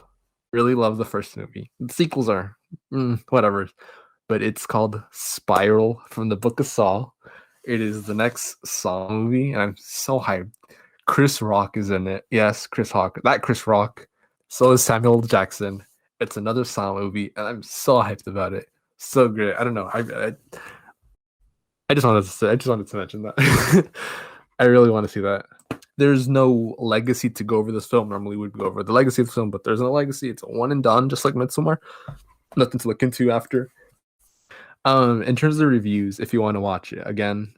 Speaker 1: the first movie. The sequels are whatever, but it's called Spiral from the Book of Saw. It is the next Saw movie, and I'm so hyped. Chris Rock is in it. Yes, Chris Rock. So is Samuel L. Jackson. It's another Saw movie, and I'm so hyped about it. So great. I don't know. I just wanted to mention that. I really want to see that. There's no legacy to go over this film. Normally we'd go over the legacy of the film, but there's no legacy. It's a one and done, just like Midsommar. Nothing to look into after. In terms of reviews, if you want to watch it again,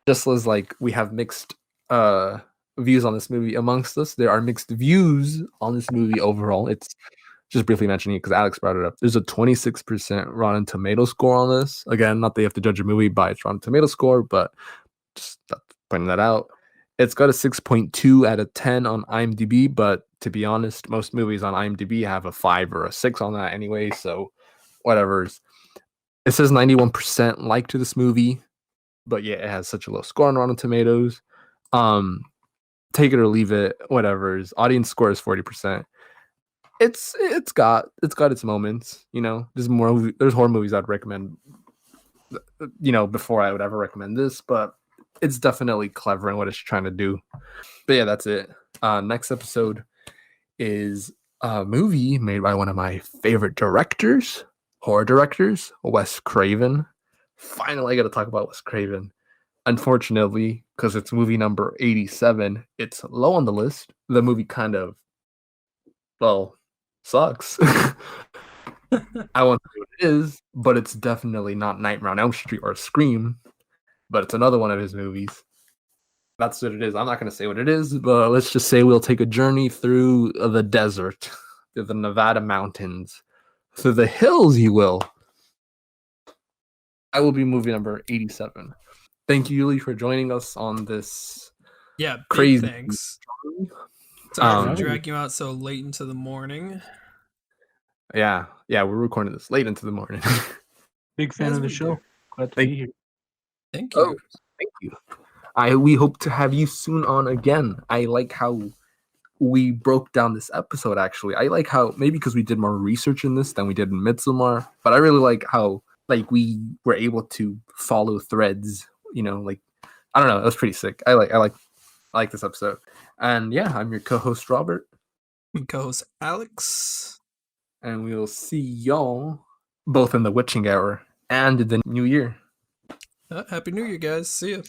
Speaker 1: just as like we have mixed views on this movie amongst us, there are mixed views on this movie overall. It's just briefly mentioning it because Alex brought it up. There's a 26% Rotten Tomato score on this. Again, not that you have to judge a movie by its Rotten Tomato score, but just pointing that out. It's got a 6.2 out of 10 on IMDb, but to be honest, most movies on IMDb have a 5 or a 6 on that anyway, so whatever's. It says 91% like to this movie, but yeah, it has such a low score on Rotten Tomatoes. Take it or leave it, whatever's. Audience score is 40%. It's got its moments, you know. There's horror movies I'd recommend, you know, before I would ever recommend this, but it's definitely clever in what it's trying to do. But yeah, that's it. Next episode is a movie made by one of my favorite horror directors, Wes Craven. Finally, I got to talk about Wes Craven. Unfortunately, because it's movie number 87, it's low on the list. The movie kind of, sucks. I won't say what it is, but it's definitely not Nightmare on Elm Street or Scream, but it's another one of his movies. That's what it is. I'm not going to say what it is, but let's just say we'll take a journey through the desert, through the Nevada mountains, through the hills, you will. I will be movie number 87. Thank you, Yuli, for joining us on this crazy
Speaker 2: thanks. Sorry for dragging you out so late into the morning.
Speaker 1: Yeah, we're recording this late into the morning.
Speaker 3: Big fan
Speaker 2: As
Speaker 3: of the
Speaker 2: we do.
Speaker 3: show. Glad to be here.
Speaker 2: Thank
Speaker 1: Oh,
Speaker 2: you.
Speaker 1: thank you. We hope to have you soon on again. I like how we broke down this episode. Actually, I like how maybe because we did more research in this than we did in Midsommar, but I really like how like we were able to follow threads. You know, like I don't know, it was pretty sick. I like this episode. And yeah, I'm your co-host Robert,
Speaker 2: Co-host Alex.
Speaker 1: and we'll see y'all both in the witching hour and in the new year.
Speaker 2: Happy New Year, guys. See ya.